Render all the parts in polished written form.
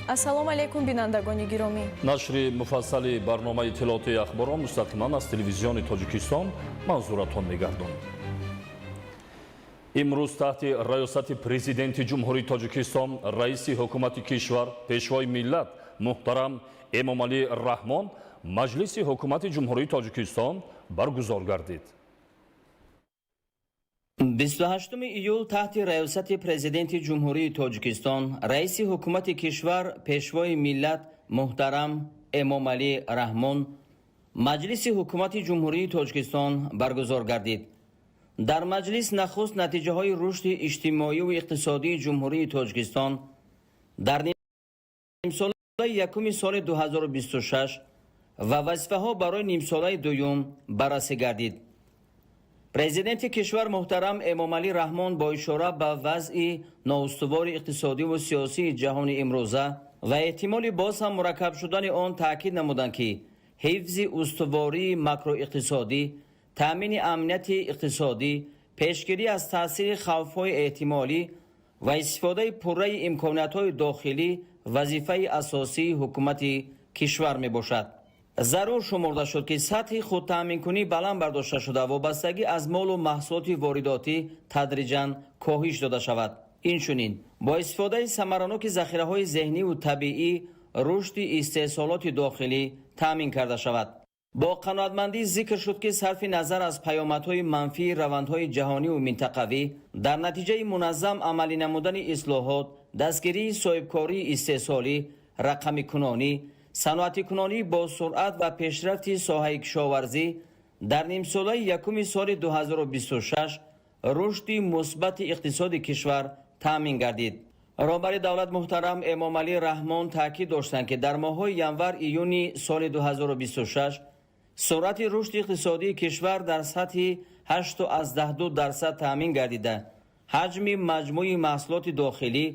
ассалому алайкум бинандагони гиромӣ. нашри муфассали барномаи иттилооти ахборон мустақиман аз телевизиони тоҷикистон манзуратон мегардонад. имрӯз таҳти раёсати президенти ҷумҳурии тоҷикистон раиси ҳукумати кишвар пешвои миллат муҳтарам эмомалӣ раҳмон маҷлиси ҳукумати ҷумҳурии тоҷикистон баргузор гардид. 28 июл таҳти раёсати президенти ҷумҳурии тоҷикистон раиси ҳукумати кишвар пешвои миллат муҳтарам эмомалӣ раҳмон маҷлиси ҳукумати ҷумҳурии тоҷикистон баргузор гардид. дар маҷлис нахуст натиҷаҳои рушди иҷтимоиву иқтисодии ҷумҳурии тоҷикистон дар нимсолаи якуми соли 2026 ва вазифаҳо барои нимсолаи дуюм баррасӣ гардид. президенти кишвар муҳтарам эмомалӣ раҳмон бо ишора ба вазъи ноустувори иқтисодиву сиёсии ҷаҳони имрӯза ва эҳтимоли боз ҳам мураккаб шудани он таъкид намуданд ки ҳифзи устувории макроиқтисодӣ, таъмини амнияти иқтисодӣ, пешгирӣ аз таъсири хавфҳои эҳтимолӣ ва истифодаи пурраи имкониятҳои дохилӣ вазифаи асосии ҳукумати кишвар мебошад. зарур шумурда шуд ки сатҳи худтаъминкунӣ баланд бардошта шуда вобастагӣ аз молу маҳсулоти воридотӣ тадриҷан коҳиш дода шавад. инчунин бо истифодаи самараноки захираҳои зеҳниву табиӣ рушди истеҳсолоти дохилӣ таъмин карда шавад. бо қаноатмандӣ зикр шуд ки сарфи назар аз паёмадҳои манфии равандҳои ҷаҳониву минтақавӣ дар натиҷаи муназзам амалӣ намудани ислоҳот, дастгирии соҳибкории истеҳсолӣ, рақамикунонӣ, саноатикунонӣ бо суръат ва пешрафти соҳаи кишоварзӣ дар нимсолаи якуми соли 2026 рушди мусбати иқтисоди кишвар таъмин гардид. роҳбари давлат муҳтарам эмомалӣ раҳмон таъкид доштанд ки дар моҳҳои январ-июни соли 2026 суръати рушди иқтисодии кишвар дар сатҳи 8.2% таъмин гардида ҳаҷми маҷмӯи маҳсулоти дохилӣ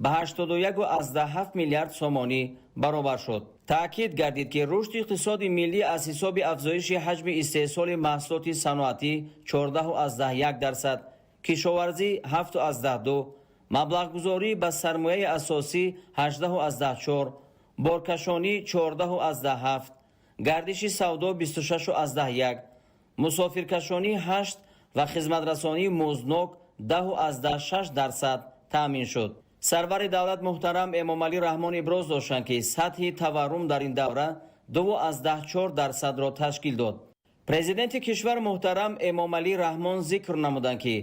ба 81.7 миллиард сомонӣ баробар шуд. таъкид гардид ки рушди иқтисоди миллӣ аз ҳисоби афзоиши ҳаҷми истеҳсоли маҳсулоти саноатӣ 14.1%, кишоварзӣ 7.2%, маблағгузорӣ ба сармояи асосӣ 18.4%, боркашонӣ 14.7%, гардиши савдо 26.1%, мусофиркашонӣ 8% ва хизматрасонии музнок 10.6% таъмин шуд. сарвари давлат муҳтарам эмомалӣ раҳмон иброз доштанд ки сатҳи таваррум дар ин давра 2.4%-ро ташкил дод. президенти кишвар муҳтарам эмомалӣ раҳмон зикр намуданд ки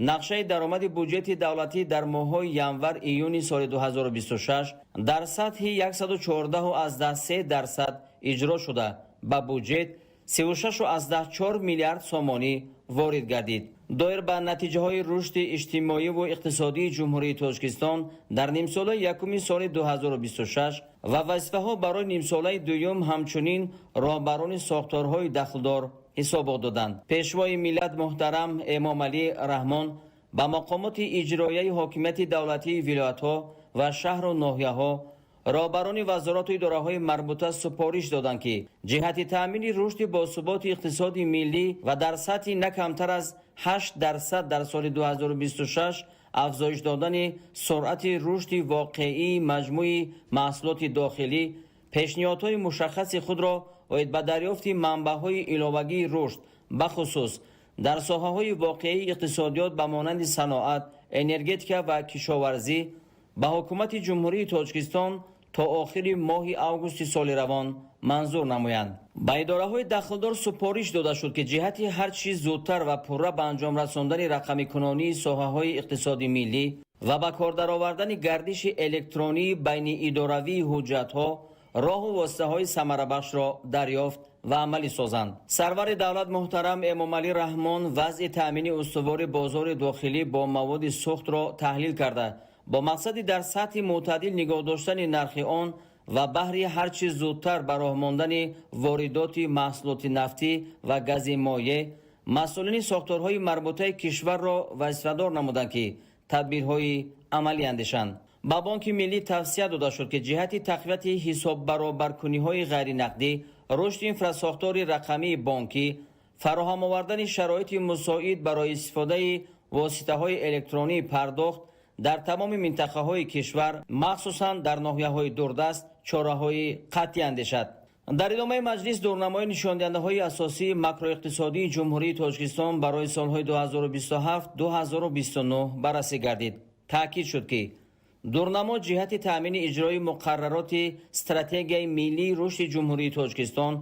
нақшаи даромади буҷети давлатӣ дар моҳҳои январ-июни соли 2026 дар сатҳи 114.3% иҷро шуда ба буҷет 36.4 миллиард сомонӣ ворид гардид. доир ба натиҷаҳои рушди иҷтимоиву иқтисодии ҷумҳурии тоҷикистон дар нимсолаи якуми соли 2026 ва вазифаҳо барои нимсолаи дуюм ҳамчунин роҳбарони сохторҳои дахлдор ҳисобот доданд. пешвои миллат муҳтарам эмомалӣ раҳмон ба мақомоти иҷроияи ҳокимияти давлатии вилоятҳо ва шаҳру ноҳияҳо, роҳбарони вазорату идораҳои марбута супориш доданд ки ҷиҳати таъмини рушди босуботи иқтисоди миллӣ ва дар сатҳи на камтар аз 8% дар соли 2026 афзоиш додани суръати рушди воқеии маҷмӯи маҳсулоти дохилӣ пешниҳодҳои мушаххаси худро оид ба дарёфти манбаъҳои иловагии рушд бахусус дар соҳаҳои воқеии иқтисодиёт ба монанди саноат, энергетика ва кишоварзӣ ба ҳукумати ҷумҳурии тоҷикистон то охири моҳи августи соли равон манзур намоянд. ба идораҳои дахлдор супориш дода шуд ки ҷиҳати ҳар чиз зудтар ва пурра ба анҷом расондани рақамикунонии соҳаҳои иқтисоди миллӣ ва ба кор даровардани гардиши электронии байни идоравии ҳуҷҷатҳо роҳу воситаҳои самарабахшро дарёфт ва амалӣ созанд. сарвари давлат муҳтарам эмомалӣ раҳмон вазъи таъмини устувори бозори дохилӣ бо маводи сухтро таҳлил карда бо мақсади дар сатҳи мӯътадил нигоҳ доштани нархи он ва баҳри ҳарчи зудтар ба роҳ мондани воридоти маҳсулоти нафтӣ ва гази моеъ, масъулини сохторҳои марбутаи кишварро вазифадор намуданд ки тадбирҳои амалӣ андешанд. ба бонки миллӣ тавсия дода шуд ки ҷиҳати тақвияти ҳисоббаробаркуниҳои ғайринақдӣ, рушди инфраструктураи рақамии бонкӣ, фароҳам овардани шароити мусоид барои истифодаи воситаҳои электронии пардохт дар тамоми минтақаҳои кишвар, махсусан дар ноҳияҳои дурдаст чораҳои қатъӣ андешад. дар идомаи маҷлис дурнамои нишондиҳандаҳои асосии макроиқтисодии ҷумҳурии Тоҷикистон барои солҳои 2027-2029 баррасӣ гардид. таъкид шуд ки дурнамо ҷиҳати таъмини иҷрои муқаррароти стратегияи миллии рушди ҷумҳурии Тоҷикистон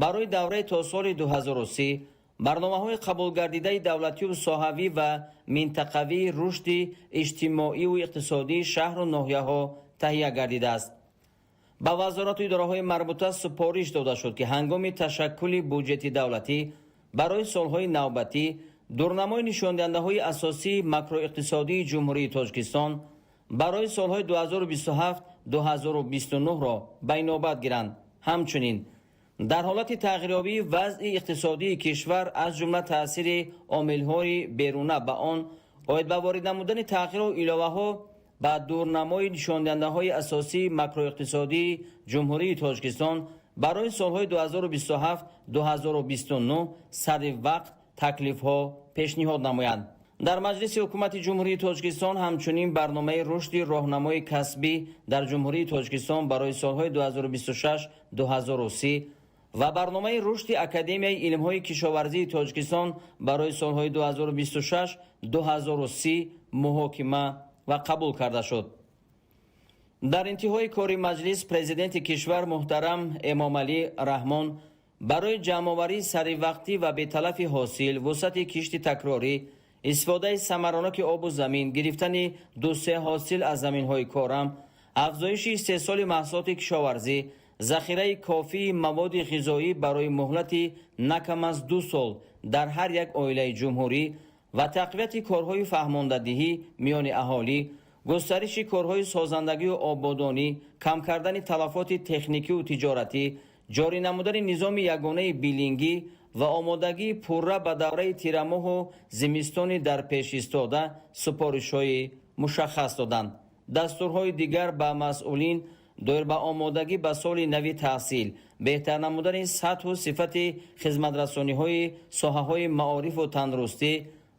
барои давраи то соли 2030 барномаҳои қабулгардидаи давлатию соҳавӣ ва минтақавии рушди иҷтимоиву иқтисодии шаҳру ноҳияҳо таҳия гардидааст. ба вазорату идораҳои марбута супориш дода шуд ки ҳангоми ташаккули буҷети давлатӣ барои солҳои навбатӣ дурнамои нишондиҳандаҳои асосии макроиқтисодии ҷумҳурии Тоҷикистон барои солҳои 2027-2029-ро ба инобат гиранд. ҳамчунин дар ҳолати тағйирёбии вазъи иқтисодии кишвар аз ҷумла таъсири омилҳои беруна ба он оид ба ворид намудани тағйиру иловаҳо ба дурнамои нишондиҳандаҳои асосии макроиқтисодии ҷумҳурии Тоҷикистон барои солҳои 2027-2029 садри вақт таклифҳо пешниҳод намоянд. дар маҷлиси ҳукумати ҷумҳурии Тоҷикистон ҳамчунин барномаи рушди роҳнамои касбӣ дар ҷумҳурии Тоҷикистон барои солҳои 2026-2030 ва барномаи рушди Академияи илмҳои кишоварзии Тоҷикистон барои солҳои 2026-2030 муҳокима ва қабул карда шуд. дар интиҳои кори маҷлис президенти кишвар муҳтарам Эмомалӣ Раҳмон барои ҷамъоварии саривақтӣ ва беталафи ҳосил, вусъати кишти такрорӣ, истифодаи самароноки обу замин, гирифтани дусе ҳосил аз заминҳои корам, афзоиши истеҳсоли маҳсулоти кишоварзӣ, захираи кофии маводи ғизоӣ барои муҳлати накам аз 2 сол дар ҳар як оилаи ҷумҳурӣ ва тақвияти корҳои фаҳмондадиҳӣ миёни аҳолӣ, густариши корҳои созандагию ободонӣ, кам кардани талафоти техникиву тиҷоратӣ, ҷорӣ намудани низоми ягонаи билингӣ ва омодагии пурра ба давраи тирамоҳу зимистони дар пеш истода супоришҳои мушаххас доданд. дастурҳои дигар ба масъулин доир ба омодагӣ ба соли нави таҳсил, беҳтар намудани сатҳу сифати хизматрасониҳои соҳаҳои маорифу тандурустӣ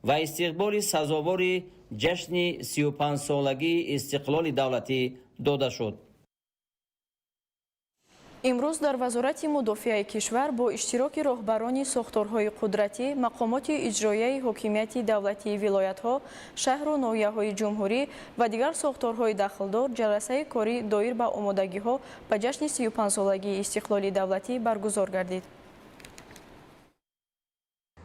ва истиқболи сазовори ҷашни 35-солагии истиқлоли давлатӣ дода шуд. имрӯз дар вазорати мудофиаи кишвар бо иштироки роҳбарони сохторҳои қудратӣ, мақомоти иҷроияи ҳокимияти давлатии вилоятҳо, шаҳру ноҳияҳои ҷумҳурӣ ва дигар сохторҳои дахлдор ҷаласаи корӣ доир ба омодагиҳо ба ҷашни 35-солагии истиқлоли давлатӣ баргузор гардид.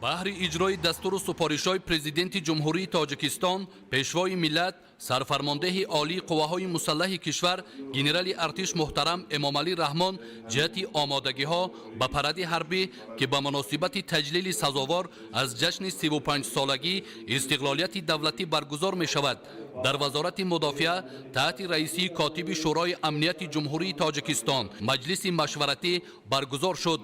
баҳри иҷрои дастуру супоришҳои президенти ҷумҳурии Тоҷикистон, пешвои миллат, сарфармондеҳи олии қувваҳои мусаллаҳи кишвар, генерали артиш муҳтарам Эмомалӣ Раҳмон ҷиҳати омодагиҳо ба паради ҳарбӣ ки ба муносибати таҷлили сазовор аз ҷашни 35-солагии истиқлолияти давлатӣ баргузор мешавад, дар вазорати мудофиа таҳти раисии котиби шӯрои амнияти ҷумҳурии Тоҷикистон маҷлиси машваратӣ баргузор шуд.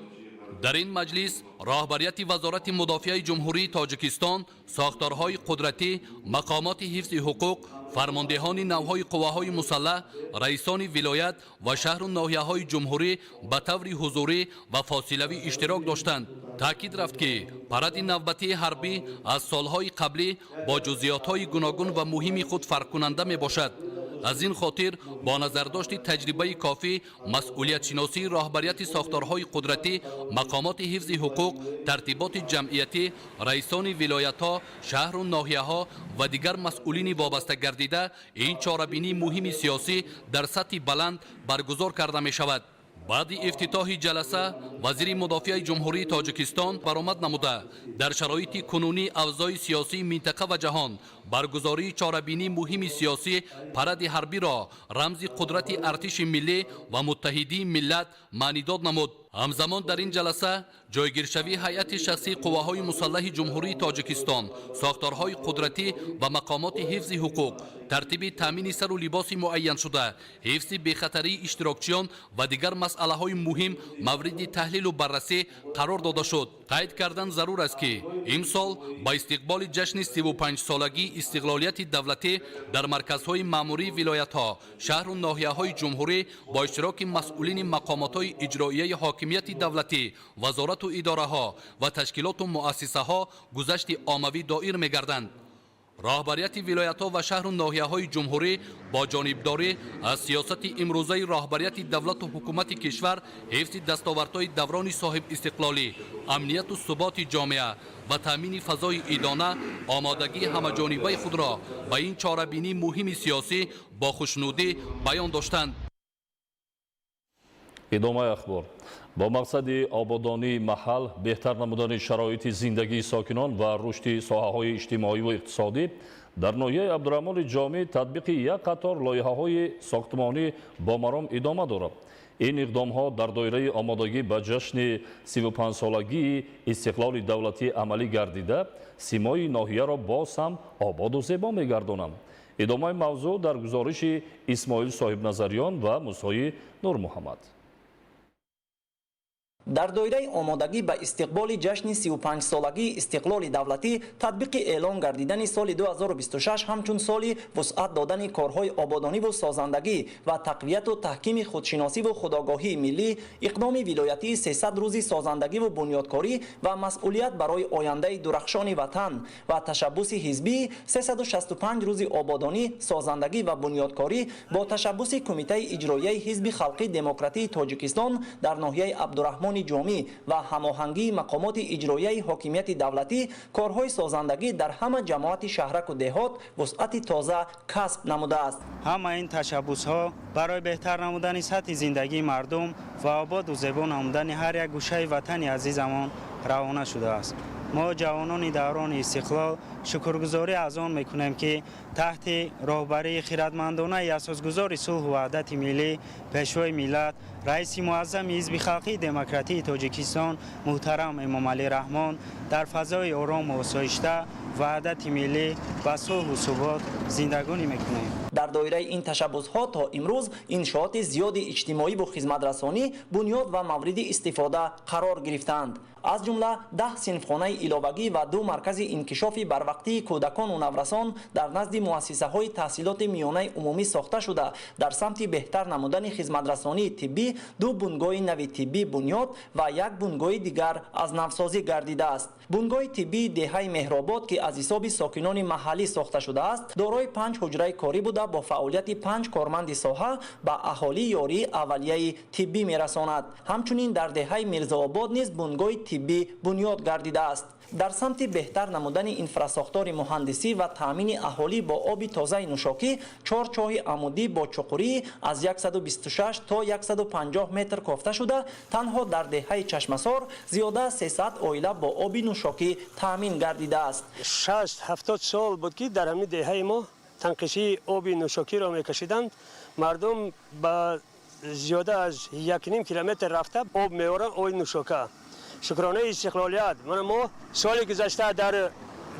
дар ин маҷлис роҳбарияти вазорати мудофиаи ҷумҳурии Тоҷикистон, сохторҳои қудратӣ, мақомоти ҳифзи ҳуқуқ, фармондеҳони навъҳои қувваҳои мусаллаҳ, раисони вилоят ва шаҳру ноҳияҳои ҷумҳурӣ ба таври ҳузурӣ ва фосилавӣ иштирок доштанд. таъкид рафт ки паради навбатии ҳарбӣ аз солҳои қаблӣ бо ҷузъиётҳои гуногун ва муҳими худ фарқкунанда мебошад. аз ин хотир бо назардошти таҷрибаи кофӣ, масъулиятшиносии роҳбарияти сохторҳои қудратӣ, мақомоти ҳифзи ҳуқуқ, тартиботи ҷамъиятӣ, раисони вилоятҳо, шаҳру ноҳияҳо ва дигар масъулини вобаста гардида ин чорабинии муҳими сиёсӣ дар сатҳи баланд баргузор карда мешавад. баъди ифтитоҳи ҷаласа вазири мудофиаи ҷумҳурии Тоҷикистон баромад намуда дар шароити кунунии авзои сиёсии минтақа ва ҷаҳон баргузории чорабинии муҳими сиёсӣ паради ҳарбиро рамзи қудрати артиши миллӣ ва муттаҳидии миллат маънидод намуд. ҳамзамон дар ин ҷаласа ҷойгиршавии ҳайати шахсии қувваҳои мусаллаҳи ҷумҳурии Тоҷикистон, сохторҳои қудратӣ ва мақомоти ҳифзи ҳуқуқ, тартиби таъмини сару либоси муайяншуда, ҳифзи бехатарии иштирокчиён ва дигар масъалаҳои муҳим мавриди таҳлилу баррасӣ қарор дода шуд. қайд кардан зарур аст ки имсол ба истиқболи ҷашни 35-солагии истиқлолияти давлатӣ дар марказҳои маъмурии вилоятҳо, шаҳру ноҳияҳои ҷумҳурӣ бо иштироки масъулини мақомотҳои иҷроияи ҳокимияти давлатӣ, вазорату идораҳо ва ташкилоту муассисаҳо гузашти оммавӣ доир мегарданд. راهبریت ولایت‌ها و شهر و ناحیه‌های جمهوری با جانبداری از سیاست امروزه راهبریت دولت و حکومت کشور، حفظ دستاوردهای دوران صاحب استقلالی، امنیت و ثبات جامعه و تامین فضای ایدانه، آمادگی همه‌جانبه خود را به این چاره‌بینی مهم سیاسی با خوشنودی بیان داشتند. ادامه اخبار. با مقصد آبادانی محل، بهتر نمودن شرایط زندگی ساکنان و رشد ساحه‌های اجتماعی و اقتصادی، در ناحیه عبدالرحمن جامی تطبیق یک قطار لایحه‌های ساختمانی با مرام ادامه دارد. این اقدام‌ها در دایره آمادگی به جشن 35 سالگی استقلال دولتی عملی گردیده، سیمای ناحیه را باز هم آباد و زیبا می‌گردانند. ادامه موضوع در گزارش اسماعیل صاحب نظریان و موسی نور محمد. در دایره آمادگی به استقبال جشن 35 سالگی استقلال دولتی، تطبیق اعلان گردیدن سال 2026 همچون سال وسعت دادن کارهای آبادانی و سازندگی و تقویت و تحکیم خودشناسی و خودآگاهی ملی، اقدام ولایتی 300 روزی سازندگی و بنیادکاری و مسئولیت برای آینده درخشان وطن و تشبث حزبی 365 روزی آبادانی، سازندگی و بنیادکاری با تشبث کمیته اجرایی حزب خلقی دموکراتی تاجیکستان در ناحیه عبدالرحمن جامی و هماهنگی مقامات اجرایی حاکمیت دولتی، کارهای سازندگی در همه جماعت شهرک و دهات وسعت تازه کسب نموده است. همه این تشبث‌ها برای بهتر نمودن سطح زندگی مردم و آباد و زیبا نمودن هر یک گوشه وطن عزیزمان روانه شده است. ما جوانان دوران استقلال شکرگزاری از آن میکنیم که تحت راهبری خردمندانه اساسگذار صلح و وحدت ملی، پیشوای ملت، رئیس معظم حزب خلقی دموکراتی تاجیکستان محترم امام علی رحمان در فضای آرام و آسایشته وحدت ملی و صلح و ثبات زندگانی میکنیم. در دایره این تشبث‌ها تا امروز انشاءات زیاد اجتماعی و خدمترسانی بنیاد و مورد استفاده قرار گرفتند. از جمله 10 صنفخانه علاوگی و 2 مرکز انکشاف بروقتی کودکان و نورسان در نزد مؤسسه‌های تحصیلات میانه عمومی ساخته شده. در سمت بهتر نمودن خدمترسانی طبی 2 بنگاه نوی طبی بنیاد و 1 بنگاه دیگر از نوسازی گردیده است. بنگاه طبی دهه مهرآباد که از حساب ساکنان محلی ساخته شده است، دارای 5 حجره کاری بوده با فعالیت 5 کارمند ساحه به اهالی یاری اولیه طبی میرساند. همچنین در دهه میرزاآباد نیز بنگاه طبی بنیاد گردیده است. در سمت بهتر نمودن انفراساختار مهندسی و تامین اهالی با آب تازه نوشاکی، 4 چاه عمودی با چقوری از 126 تا 150 متر کافته شده، تنها در دهه چشمسار زیاده 300 عائله با آب نوشاکی تامین گردیده است. 60-70 سال بود که در همین دهه ما تنقیشی آب نوشاکی را میکشیدند. مردم با زیاده از 1.5 کیلومتر رفته آب میارن، آب نوشاکه. شکرانه استقلالیت ما سالی گذشته در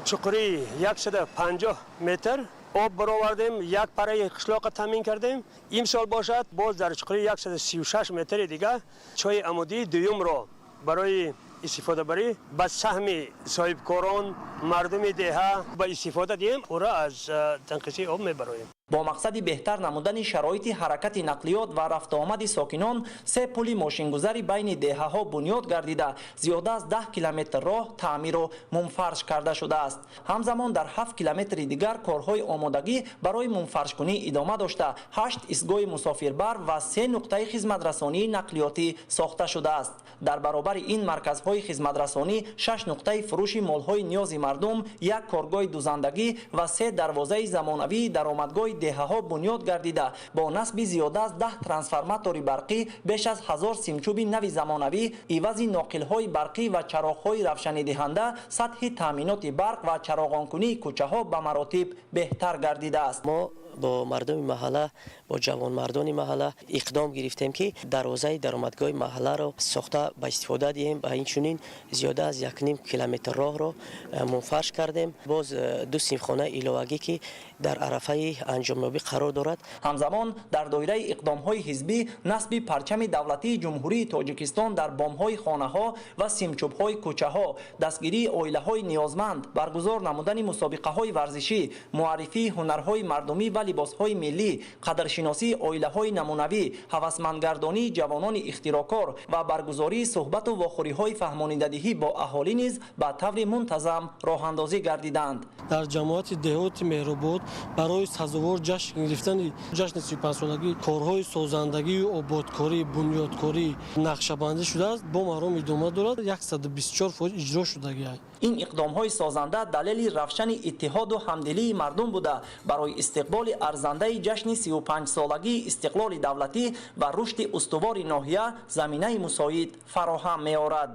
چقوری 150 متر آب برآوردیم، یک پره قشلاق تامین کردیم. این سال باشد باز در چقوری 136 متر دیگه چای عمودی دوم را برای استفاده بری به سهم صاحبکاران مردم دهه به استفاده دیم او را از تنقیصی آب میبریم. با مقصد بهتر نمودن شرایط حرکت نقلیات و رفت آمد ساکنان، 3 پل ماشینگذاری بین دهه‌ها بنیاد گردیده، زیاده از 10 کیلومتر راه تعمیر و منفرش کرده شده است. همزمان در 7 کیلومتر دیگر کارهای آمادگی برای منفرش کنی ادامه داشته، 8 ایستگاه مسافربر و 3 نقطه خدمترسانی نقلیاتی ساخته شده است. در برابر این مرکزهای خدمترسانی 6 نقطه فروش مالهای نیاز مردم، 1 کارگاه دوزندگی و 3 دروازه زمانوی درآمدگاه دهه‌ها بنیاد گردیده با نصب زیاده از 10 ترانسفورماتور برقی، بیش از 1000 سیمچوب نوی زمانوی، عوض ناقل‌های برقی و چراغ‌های روشنی دهنده، سطح تامینات برق و چراغان‌کنی کوچه‌ها به مراتب بهتر گردیده است. ما با مردم محله، با جوان مردان محله اقدام گرفتیم که دروازه درآمدگاه محله را ساخته به استفاده دهیم و اینچنین زیاده از 1.5 کیلومتر راه را منفرش کردیم. باز 2 صنفخانه علاوگی که در عرفه انجامیابی قرار دارد. همزمان در دایره اقدام‌های حزبی نصب پرچم دولتی جمهوری تاجیکستان در بام‌های خانه‌ها و سیمچوب‌های کوچه‌ها، دستگیری عائله‌های نیازمند، برگزار نمودن مسابقه‌های ورزشی، معرفی هنرهای مردمی و омӯхта либосҳои миллӣ, қадршиносии оилаҳои намунавӣ, ҳавасмандгардонии ҷавонони ихтирокор ва баргузории суҳбату вохӯриҳои фаҳмонидадиҳӣ бо аҳолӣ низ ба таври мунтазам роҳандозӣ гардиданд. дар ҷамоати деҳоти меҳрубод барои сазовор ҷашн гирифтани ҷашни 35-солагӣ корҳои созандагию ободкорӣ, бунёдкорӣ нақшабандӣ шудааст. бо маром идома дорад. 124% иҷро шудагиаст. ин иқдомҳои созанда далели равшани иттиҳоду ҳамдилии мардум буда барои истиқболи арзандаи ҷашни 35-солагии истиқлоли давлатӣ ва рушди устувори ноҳия заминаи мусоид фароҳам меорад.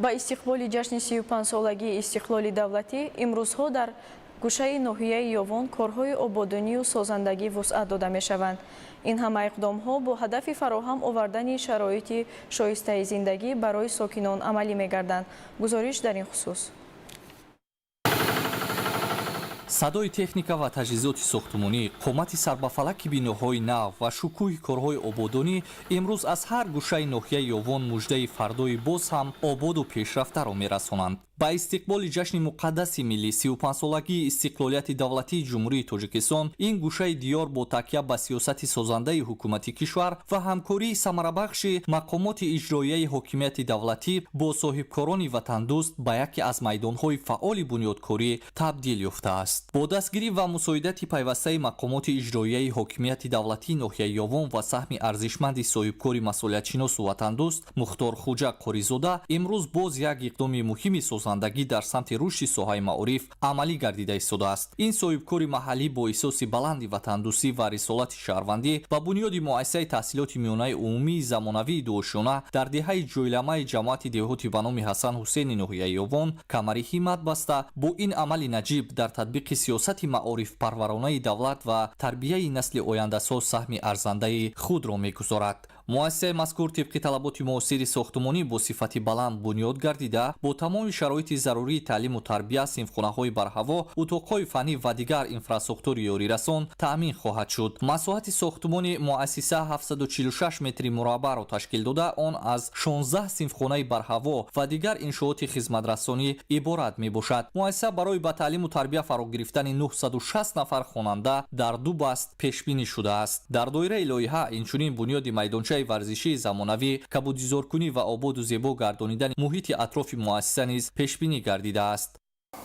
ба истиқболи ҷашни 35-солагии истиқлоли давлатӣ имрӯзҳо дар гӯшаи ноҳияи Ёвон корҳои ободонию созандагӣ вусъат дода мешаванд. ин ҳама иқдомҳо бо ҳадафи фароҳам овардани шароити шоистаи зиндагӣ барои сокинон амалӣ мегарданд. гузориш дар ин хусус. садои техника ва таҷҳизоти сохтмонӣ, қомати сарбафалаки биноҳои нав ва шукӯҳи корҳои ободонӣ имрӯз аз ҳар гӯшаи ноҳияи Ёвон муждаи фардои боз ҳам ободу пешрафтаро мерасонанд. ба истиқболи ҷашни муқаддаси миллӣ 35-солагии истиқлолияти давлатии ҷумҳурии Тоҷикистон, ин гӯшаи диёр бо такя ба сиёсати созандаи ҳукумати кишвар ва ҳамкории самарабахши мақомоти иҷроияи ҳокимияти давлатӣ бо соҳибкорони ватандӯст ба яке аз майдонҳои фаъоли бунёдкорӣ табдил ёфтааст. бо дастгирӣ ва мусоидати пайвастаи мақомоти иҷроияи ҳокимияти давлатии ноҳияи Ёвон ва саҳми арзишманди соҳибкори масъулиятшиносу ватандӯст Мухтор Хуҷа Қоризода, имрӯз боз як иқдоми муҳими созандагӣ дар самти рушди соҳаи маориф амалӣ гардида истодааст. ин соҳибкори маҳаллӣ бо эҳсоси баланди ватандӯстӣ ва рисолати шаҳрвандӣ ба бунёди муассисаи таҳсилоти миёнаи умумии замонавии дуошона дар деҳаи ҷойламаи ҷамоати деҳоти ба номи Ҳасан Ҳусейни ноҳияи Ёвон камари ҳиммат баста, бо ин амали наҷиб дар татбиқи сиёсати маорифпарваронаи давлат ва тарбияи насли ояндасо саҳми арзандаи худро мегузорад. муассисаи мазкур тибқи талаботи муосири сохтмонӣ бо сифати баланд бунёд гардида, бо тамоми шароити зарурии таълиму тарбия, синфхонаҳои барҳаво, утоқҳои фанӣ ва дигар инфраструктури ёрирасон таъмин хоҳад шуд. масоҳати сохтмони муассиса 746 метри мураббаъро ташкил дода, он аз 16 синфхонаи барҳаво ва дигар иншооти хизматрасонӣ иборат мебошад. муассиса барои ба таълиму тарбия фаро гирифтани 960 нафар хонанда дар 2 баст пешбинӣ шудааст. дар доираи лоиҳа инчунин бунёди майдончаи варзишии замонавӣ, кабудизоркунӣ ва ободу зебо гардонидани муҳити атрофи муассиса низ пешбинӣ гардидааст.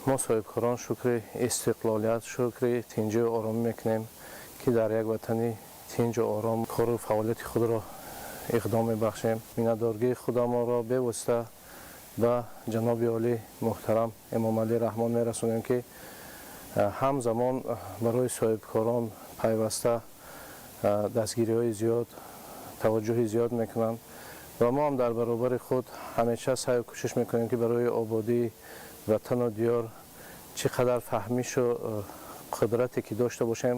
мо соҳибкорон шукри истиқлолият, шукри тинҷу оромӣ мекунем, ки дар як ватани тинҷу ором кору фаъолияти худро иқдом мебахшем. миннатдоргии худамонро бевосита ба ҷаноби олӣ муҳтарам Эмомалӣ Раҳмон мерасонем, ки ҳамзамон барои соҳибкорон пайваста дастгириҳои зиёд, таваҷҷӯҳи зиёд мекунанд ва мо ҳам дар баробари худ ҳамеша сайю кӯшиш мекунем, ки барои ободии ватану диёр чӣ қадар фаҳмишу қудрате ки дошта бошем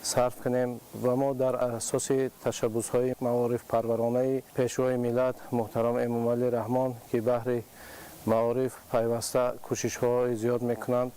сарф кунем ва мо дар асоси ташаббусҳои маорифпарваронаи пешвои миллат муҳтарам Эмомалӣ Раҳмон, ки баҳри маориф пайваста кӯшишҳои зиёд мекунанд,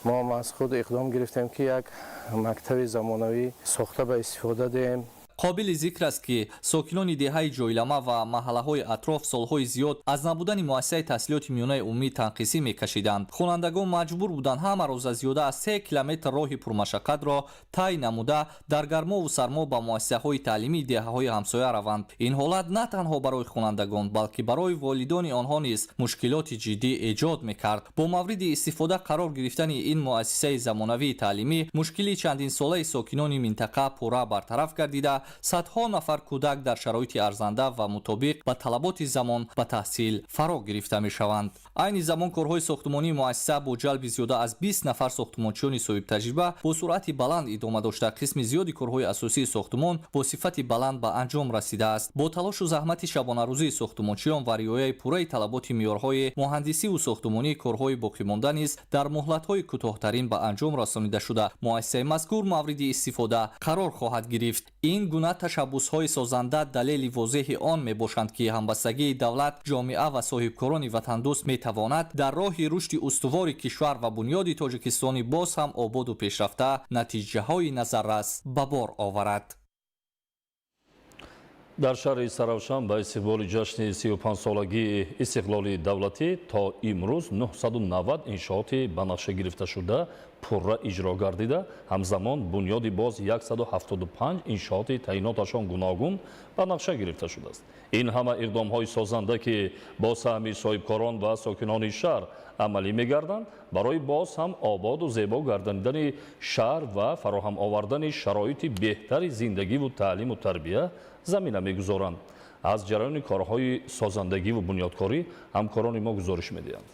мо ҳам аз худ иқдом гирифтем, ки як мактаби замонавӣ сохта ба истифода диҳем. қобили зикр аст, ки сокинони деҳаи ҷойлама ва маҳаллаҳои атроф солҳои зиёд аз набудани муассисаи таҳсилоти миёнаи умумӣ танқисӣ мекашиданд. хонандагон маҷбур буданд ҳама рӯза зиёда аз 3 километр роҳи пурмашаққатро тай намуда дар гармову сармо ба муассисаҳои таълимии деҳаҳои ҳамсоя раванд. ин ҳолат на танҳо барои хонандагон, балки барои волидони онҳо низ мушкилоти ҷиддӣ эҷод мекард. бо мавриди истифода қарор гирифтани ин муассисаи замонавии таълимӣ, мушкили чандинсолаи сокинони минтақа пурра бартараф гардида, садҳо нафар кӯдак дар шароити арзанда ва мутобиқ ба талаботи замон ба таҳсил фаро гирифта мешаванд. айни замон корҳои сохтмонии муассиса бо ҷалби зиёда аз 20 нафар сохтмончиёни соҳибтаҷриба бо суръати баланд идома дошта, қисми зиёди корҳои асосии сохтмон бо сифати баланд ба анҷом расидааст. бо талошу заҳмати шабонарӯзии сохтмончиён ва риояи пурраи талаботи меъёрҳои муҳандисиву сохтмонӣ, корҳои боқимонда низ дар муҳлатҳои кӯтоҳтарин ба анҷом расонида шуда, муассисаи мазкур мавриди истифода қарор хоҳад гирифт. ин гуна ташаббусҳои созанда далели возеҳи он мебошанд, ки ҳамбастагии давлат, ҷомеа ва соҳибкорони ватандӯст метавонад дар роҳи рушди устувори кишвар ва бунёди Тоҷикистони боз ҳам ободу пешрафта натиҷаҳои назаррас ба бор оварад. дар шаҳри Саравшан ба истиқболи ҷашни 35-солагии истиқлоли давлатӣ то имрӯз 990 иншооти ба нақша гирифташуда пурра иҷро гардида ҳамзамон бунёди боз 175 иншооти таъйиноташон гуногун ба нақша гирифта шудааст. ин ҳама иқдомҳои созанда ки бо саҳми соҳибкорон ва сокинони шаҳр амалӣ мегарданд барои боз ҳам ободу зебо гарданидани шаҳр ва фароҳам овардани шароити беҳтари зиндагиву таълиму тарбия замина мегузоранд. аз ҷараёни корҳои созандагиву бунёдкорӣ ҳамкорони мо гузориш медиҳанд.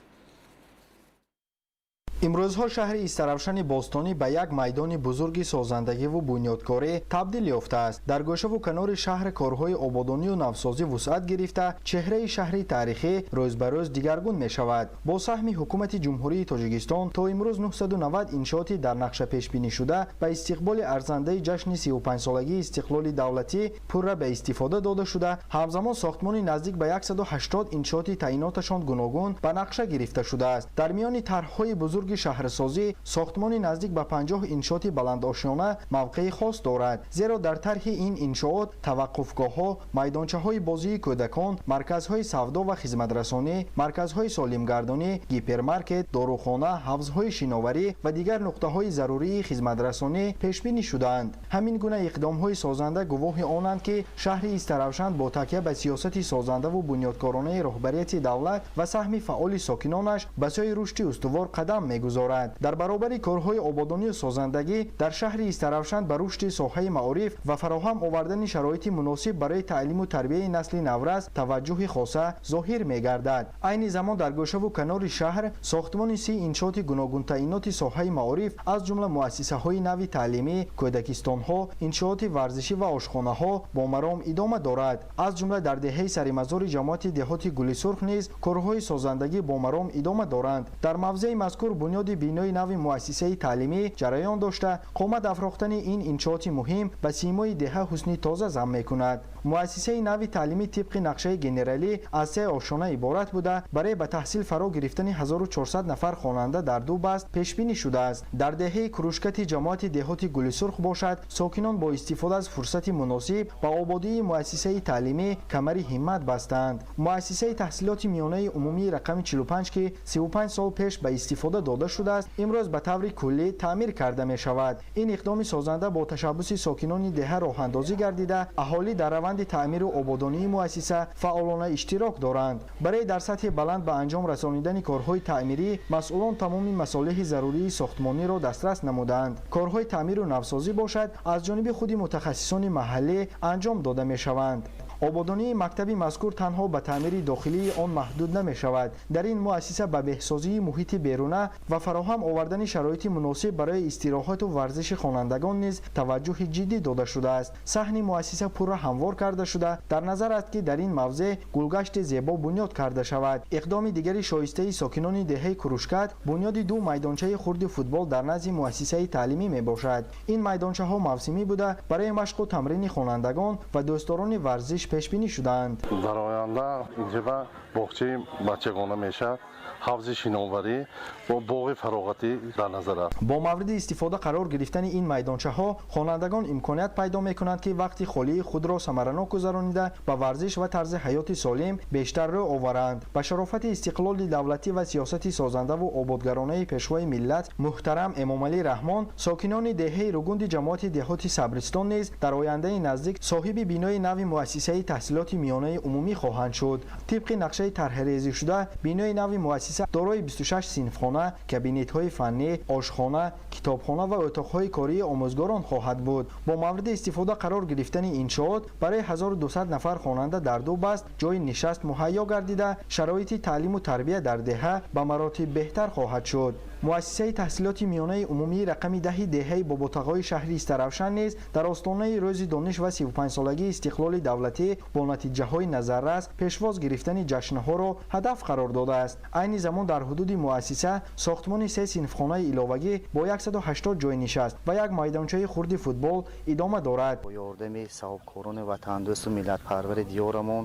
имрӯзҳо шаҳри истаравшани бостонӣ ба як майдони бузурги созандагиву бунёдкорӣ табдил ёфтааст. дар гӯшаву канори шаҳр корҳои ободонию навсозӣ вусъат гирифта, чеҳраи шаҳри таърихӣ рӯз ба рӯз дигаргун мешавад. бо саҳми ҳукумати ҷумҳурии Тоҷикистон то имрӯз 990 иншооти дар нақша пешбинишуда ба истиқболи арзандаи ҷашни 35-солагии истиқлоли давлатӣ пурра ба истифода дода шуда, ҳамзамон сохтмони наздик ба 180 иншооти таъйиноташон гуногун ба нақша гирифта шудааст. дар миёни тарҳҳои бузурги шаҳрсозӣ сохтмони наздик ба 50 иншооти баландошона мавқеи хос дорад, зеро дар тарҳи ин иншоот таваққуфгоҳҳо, майдончаҳои бозии кӯдакон, марказҳои савдо ва хизматрасонӣ, марказҳои солимгардонӣ, гипермаркет, дорухона, ҳавзҳои шиноварӣ ва дигар нуқтаҳои зарурии хизматрасонӣ пешбинӣ шудаанд. ҳамин гуна иқдомҳои созанда гувоҳи онанд ки шаҳри Истаравшан бо такя ба сиёсати созандаву бунёдкоронаи роҳбарияти давлат ва саҳми фаъоли сокинонаш ба сои рушди устувор қадам мегузорад. дар баробари корҳои ободонию созандагӣ дар шаҳри Истаравшан ба рушди соҳаи маориф ва фароҳам овардани шароити муносиб барои таълиму тарбияи насли наврас таваҷҷӯҳи хоса зоҳир мегардад. айни замон дар гӯшаву канори шаҳр сохтмони 30 иншооти гуногун таъйиноти соҳаи маориф аз ҷумла муассисаҳои нави таълимӣ, кӯдакистонҳо, иншооти варзишӣ ва ошхонаҳо бо маром идома дорад. аз ҷумла дар деҳаи саримазори ҷамоати деҳоти Гули Сурх низ корҳои созандагӣ бо маром идома доранд. дар мавзеи мазкур бунёди бинои нави муассисаи таълимӣ ҷараён дошта, қомат афрохтани ин иншооти муҳим ба симои деҳа ҳусни тоза зам мекунад. муассисаи нави таълимӣ тибқи нақшаи генералӣ аз 3 ошхона иборат буда, барои ба таҳсил фаро гирифтани 1400 нафар хонанда дар ду баст пешбинӣ шудааст. дар деҳаи кружкати ҷамоати деҳоти Гули Сурх бошад, сокинон бо истифода аз фурсати муносиб ба ободии муассисаи таълимӣ камари ҳиммат бастанд. муассисаи таҳсилоти миёнаи умумии рақами 45 ки 35 сол пеш ба истифода дода шудааст, имрӯз ба таври куллӣ таъмир карда мешавад. ин иқдоми созанда бо ташаббуси сокинони деҳа роҳандозӣ гардида, аҳолӣ дар раванди таъмиру ободонии муассиса фаъолона иштирок доранд. барои дар сатҳи баланд ба анҷом расонидани корҳои таъмирӣ масъулон тамоми масолиҳи зарурии сохтмониро дастрас намуданд. корҳои таъмиру навсозӣ бошад аз ҷониби худи мутахассисони маҳаллӣ анҷом дода мешаванд. ободонии мактаби мазкур танҳо ба таъмири дохилии он маҳдуд намешавад. дар ин муассиса ба беҳсозии муҳити беруна ва фароҳам овардани шароити муносиб барои истироҳату варзиши хонандагон низ таваҷҷӯҳи ҷиддӣ дода шудааст. саҳни муассиса пурра ҳамвор карда шуда, дар назар аст ки дар ин мавзеъ гулгашти зебо бунёд карда шавад. иқдоми дигари шоистаи сокинони деҳаи Крушкат бунёди 2 майдончаи хурди футбол дар назди муассисаи таълимӣ мебошад. ин майдончаҳо мавсимӣ буда, барои машқу тамрини хонандагон ва дӯстдорони варзиш пешбинӣ шудаанд. дар оянда инҷа боғчаи бачагона мешавад, ҳавзи шиноварӣ ва боғи фароғатӣ дар назар аст. бо мавриди истифода қарор гирифтани ин майдончаҳо хонандагон имконият пайдо мекунанд ки вақти холии худро самаранок гузаронида ба варзиш ва тарзи ҳаёти солим бештар рӯ оваранд. ба шарофати истиқлоли давлатӣ ва сиёсати созандаву ободгаронаи пешвои миллат муҳтарам Эмомалӣ Раҳмон, сокинони деҳаи ругунди ҷамоати деҳоти Сабристон низ дар ояндаи наздик соҳиби бинои нави муассисаи таҳсилоти миёнаи умумӣ хоҳанд шуд. тибқи нақшаи тарҳрезишуда бинои нави муассиса дорои 26 синфхона, кабинетҳои фаннӣ, ошхона, китобхона ва отоқҳои кории омӯзгорон хоҳад буд. бо мавриди истифода қарор гирифтани иншоот барои 1200 нафар хонанда дар ду баст ҷои нишаст муҳайё гардида, шароити таълиму тарбия дар деҳа ба маротиб беҳтар хоҳад шуд. муассисаи таҳсилоти миёнаи умумии рақами 10 деҳаи боботағои шаҳри Истаравшан низ дар остонаи рӯзи дониш ва 35-солагии истиқлоли давлатӣ бо натиҷаҳои назаррас пешвоз гирифтани ҷашнҳоро ҳадаф қарор додааст. айни замон дар ҳудуди муассиса сохтмони 3 синфхонаи иловагӣ бо 180 ҷойнишаст ва як майдончаи хурди футбол идома дорад. бо ёрдами саҳбкорони ватандӯсту миллатпарвари диёрамон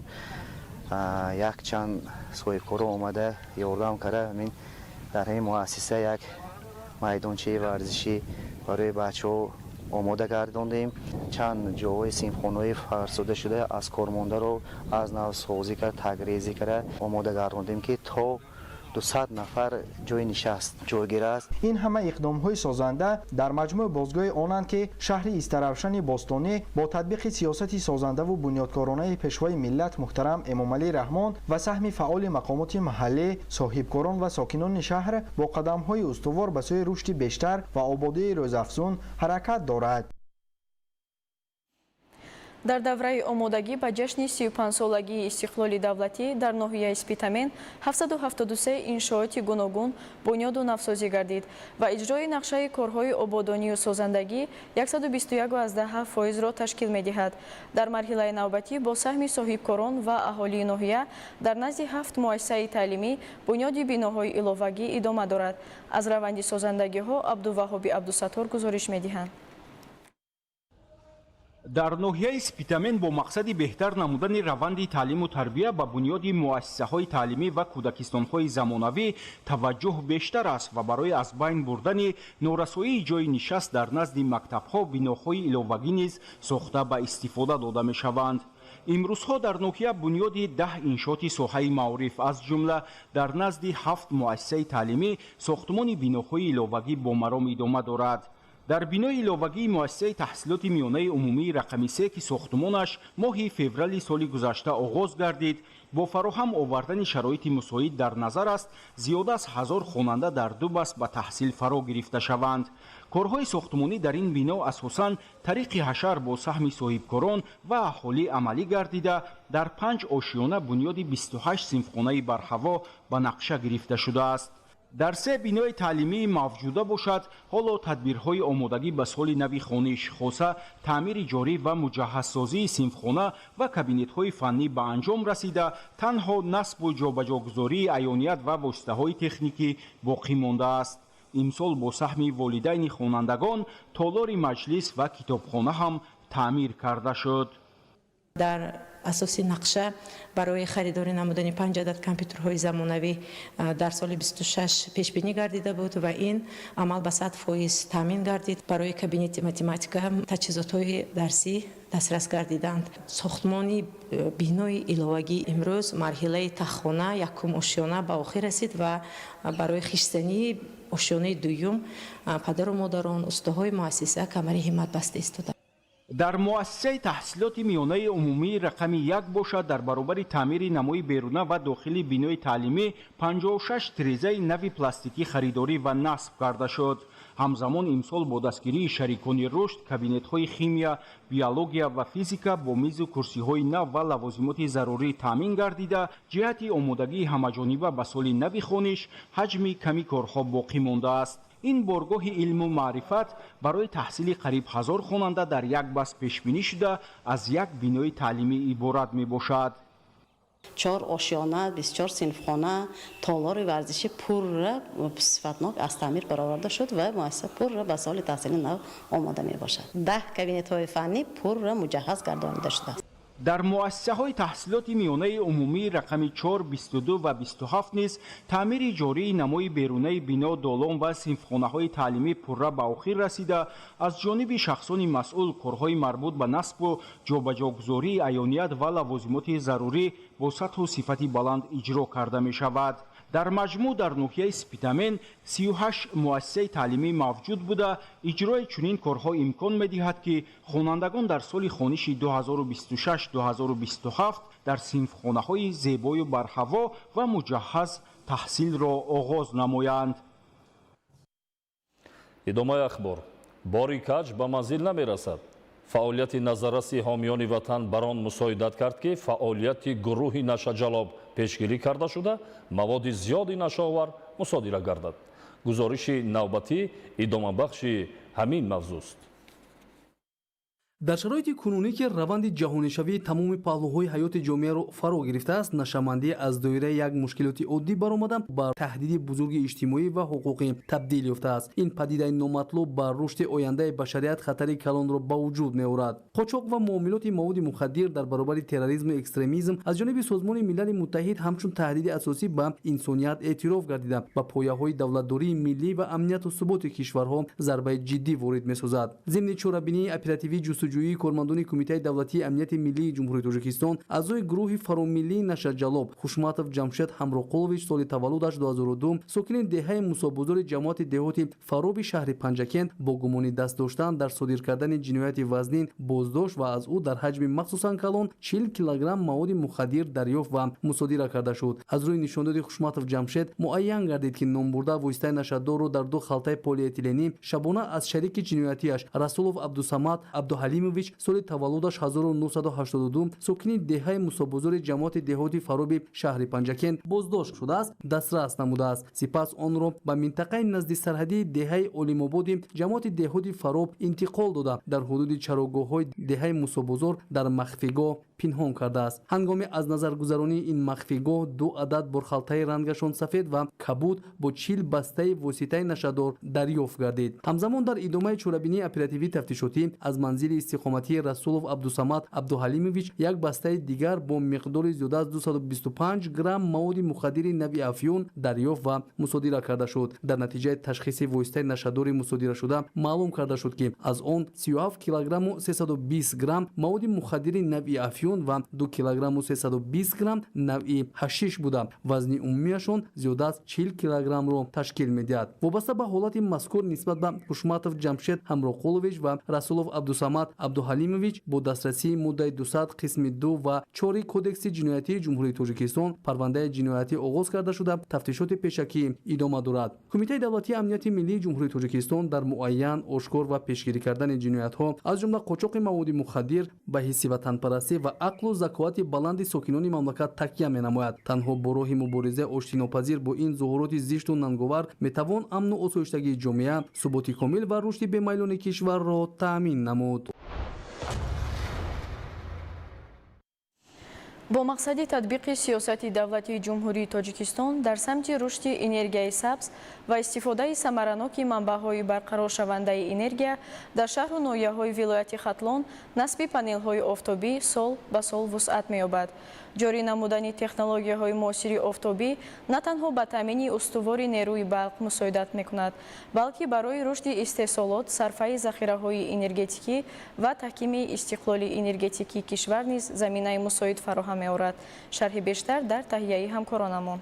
якчанд соҳибкоро омада ёрдам карда дар ин муассиса як майдончаи варзишӣ барои бачаҳо омода гардондем. чанд ҷойҳои синфхонаҳои фарсуда шуда аз кормондаро аз навсозӣ карда тагрезӣ карда омода гардондем ки то 200 نفر جای نشست جایگیر است. این همه اقدام‌های سازنده در مجموع بازگاه آنند که شهر استرافشان بوستونی با تطبیق سیاست سازنده و بنیادکارانه پیشوای ملت محترم امامعلی رحمان و سهم فعال مقامات محلی، صاحبکاران و ساکنان شهر با قدم‌های استوار به سوی رشد بیشتر و آبادی روزافزون حرکت دارد. در دوره آمادگی به جشن 35 سالگی استقلال دولتی در ناحیه اسپیتامین 773 انشاءات گوناگون بنیاد و نوسازی گردید و اجرای نقشه کارهای آبادانی و سازندگی 121.7% را تشکیل می‌دهد. در مرحله نوبتی با سهم صاحبکاران و اهالی ناحیه در نزد 7 مؤسسه تعلیمی بنیاد بیناهای علاوگی ادامه دارد. از روند سازندگی‌ها عبدالوهاب عبدالستار گزارش می‌دهند. در ناحیه اسپیتامین با مقصد بهتر نمودن روند تعلیم و تربیت به بنیاد مؤسسه‌های تعلیمی و کودکستان‌های زمانوی توجه بیشتر است و برای از بین بردن نارسایی جای نشست در نزد مکتب‌ها بیناهای علاوگی نیز ساخته به استفاده داده می‌شوند. امروزها در ناحیه بنیاد 10 انشاءات ساحه معارف از جمله در نزد 7 مؤسسه تعلیمی ساختمان بیناهای علاوگی با مرام ادامه دارد. در بینای علاوگی مؤسسه تحصیلات میانه عمومی رقم 3 که ساختمانش ماه فوریه سال گذشته آغاز گردید با فراهم آوردن شرایط مساعد در نظر است زیاد از 1000 خواننده در 2 بست به تحصیل فرا گرفته شوند. کارهای ساختمانی در این بنا اساساً طریق حشر با سهم صاحبکاران و اهالی عملی گردیده در 5 آشیانه بنیاد 28 صنفخانه برهوا به نقشه گرفته شده است. در 3 بینای تعلیمی موجوده باشد حالا تدبیرهای آمادگی به سال نو خوانش خاصه تعمیر جاری و مجهزسازی صنفخانه و کابینت‌های فنی به انجام رسیده تنها نصب و جابجاگذاری عیانیت و واسطه‌های تکنیکی باقی مانده است. امسال با سهم والدین خوانندگان تالار مجلس و کتابخانه هم تعمیر کرده شد. در اساس نقشه برای خریداری نمودن 5 عدد کامپیوترهای زمانوی در سال 26 پیش بینی گردیده بود و این عمل به 100% تامین گردید. برای کابینت متماتیکا هم تجهیزات‌های درسی دسترس گردیدند. ساختمان بینای علاوگی امروز مرحله تخانه یکم آشیانه به آخر رسید و برای خشتنی آشیانه دوم پدر و مادران استادهای مؤسسه کمر همت بسته ایستادند. در مؤسسه تحصیلات میانه عمومی رقم 1 باشد در برابر تعمیر نمای بیرونه و داخلی بینای تعلیمی 56 تریزه نوی پلاستیکی خریداری و نصب کرده شد. همزمان امسال با دستگیری شریکان رشد کابینت‌های شیمیا، بیولوژیا و فیزیکا با میز و کرسی‌های نو و لوازمات ضروری تامین گردیده جهت آمادگی همه‌جانبه به سال نو خوانش حجم کمی کارها باقی مانده است. این بارگاه علم و معرفت برای تحصیل قریب 1000 خواننده در یک بست پیش بینی شده از یک بینای تعلیمی عبارت می باشد. 4 آشیانه، 24 صنفخانه، تالار ورزشی پر را صفتناک از تعمیر برآورده شد و مؤسسه پر را به سال تحصیلی نو آماده می باشد. 10 کابینت‌های فنی پر را مجهز گردانیده شده است. در مؤسسه‌های تحصیلات میانه عمومی رقم 4، 22 و 27 نیز تعمیر جاری نمای بیرونی بنا دالان و صنفخانه‌های تعلیمی پرره به آخر رسیده از جانب شخصان مسئول کارهای مربوط به نصب و جابجاگذاری عیانیت و لوازمات ضروری با سطح و صفت بلند اجرا کرده می شود. در مجموع در ناحیه اسپیتامین 38 مؤسسه تعلیمی موجود بوده اجرای چنین کارها امکان می‌دهد که خوانندگان در سال خوانش 2026-2027 در صنفخانه‌های زیبای و برهوا و مجهز تحصیل را آغاز نمایند. ادامه اخبار. باری کج به منزل نمی‌رسد. فعالیت نظررسی حامیان وطن بر آن مساعدت کرد که فعالیت گروه نشه‌جلاب پیشگیری کرده شده مواد زیادی نشه‌آور مصادره گردد. گزارش نوبتی ادامه بخش همین موضوع است. در شرایط کنونی که روند جهانی‌شوی تمام پهلوهای حیات جامعه را فرا گرفته است، نشماندهی از دایره یک مشکلات عادی برآمده بر تهدید بزرگ اجتماعی و حقوقی تبدیل یافته است. این پدیده نامطلوب بر رشد آینده بشریت خطری کلان را به وجود می‌آورد. قاچاق و معاملات مواد مخدر در برابر تروریسم و اکستریمیسم از جانب سازمان ملل متحد همچون تهدید اساسی به انسانیت اعتراف گردیده و پایه‌های دولتداری ملی و امنیت و ثبات کشورها ضربه جدی وارد می‌سازد. ضمن چاره‌بینی اپراتیوی ҷустуҷӯии кормандони кумитаи давлатии амнияти миллии ҷумҳурии тоҷикистон аъзои гурӯҳи фаромиллии нашаҷалоб хушматов ҷамшед ҳамроқулович соли таваллудаш 2002 сокини деҳаи мусобузори ҷамоати деҳоти фароби шаҳри панҷакент бо гумони даст доштан дар содир кардани ҷинояти вазнин боздошт ва аз ӯ дар ҳаҷми махсусан калон 40 килограмм маводи мухаддир дарёфт ва мусодира карда шуд. Аз рӯи нишондоди хушматов ҷамшед муайян гардид ки номбурда воситаи нашаддорро дар ду халтаи полиэтиленӣ шабона аз шарики ҷиноятиаш расулов абдусамад абдуҳалимович соли таваллудаш 1982 сокини деҳаи мусобузори ҷамоати деҳоти фароби шаҳри панҷакент боздошт шудааст, дастрас намудааст. Сипас онро ба минтақаи назди сарҳадии деҳаи олимободи ҷамоати деҳоти фароб интиқол дода дар ҳудуди чарогоҳҳои деҳаи мусобузор дар махфигоҳ пинҳон кардааст. ҳангоми аз назаргузаронии ин махфигоҳ 2 адад борхалтаи рангашон сафед ва кабуд бо 40 бастаи воситаи нашадор дарёфт гардид. ҳамзамон дар идомаи чорабинии оперативии тафтишотӣ аз манзили истиқоматии расулов абдусамад абдуҳалимович як бастаи дигар бо миқдори зиёда аз 225 грамм маводи мухаддири нави афюн дарёфт ва мусодира карда шуд. дар натиҷаи ташхиси воситаи нашадори мусодирашуда маълум карда шуд ки аз он 37 килограмму 320 грамм маводи мухаддири нави афюн ва 2 килограмму 320 грамм нави ҳашиш буда вазни умумияшон зиёда аз 40 килограммро ташкил медиҳад. вобаста ба ҳолати мазкур нисбат ба хушматов ҷамшед ҳамроқулович ва расулов абдусамад абдуҳалимович бо дастрасии моддаи 200 қисми 2 ва 4 кодекси ҷиноятии ҷумҳурии тоҷикистон парвандаи ҷиноятӣ оғоз карда шуда тафтишоти пешакӣ идома дорад. кумитаи давлатии амнияти миллии ҷумҳурии тоҷикистон дар муайян ошкор ва пешгирӣ кардани ҷиноятҳо аз ҷумла қочоқи маводи мухаддир ба ҳисси ватанпарастӣ ва ақлу заковати баланди сокинони мамлакат такя менамояд. танҳо бо роҳи мубориза оштинопазир бо ин зуҳуроти зишту нанговар метавон амну осоиштагии ҷомеа суботи комил ва рушди бемайлони кишварро таъмин намуд. бо мақсади татбиқи сиёсати давлатии ҷумҳурии тоҷикистон дар самти рушди энергияи сабз ва истифодаи самараноки манбаъҳои барқароршавандаи энергия дар шаҳру ноҳияҳои вилояти хатлон насби панелҳои офтобӣ сол ба сол вусъат меёбад. ҷорӣ намудани технологияҳои муосири офтобӣ на танҳо ба таъмини устувори нерӯи барқ мусоидат мекунад, балки барои рушди истеҳсолот, сарфаи захираҳои энергетикӣ ва таҳкими истиқлоли энергетикии кишвар низ заминаи мусоид фароҳам меорад. шарҳи бештар дар таҳияи ҳамкоронамон.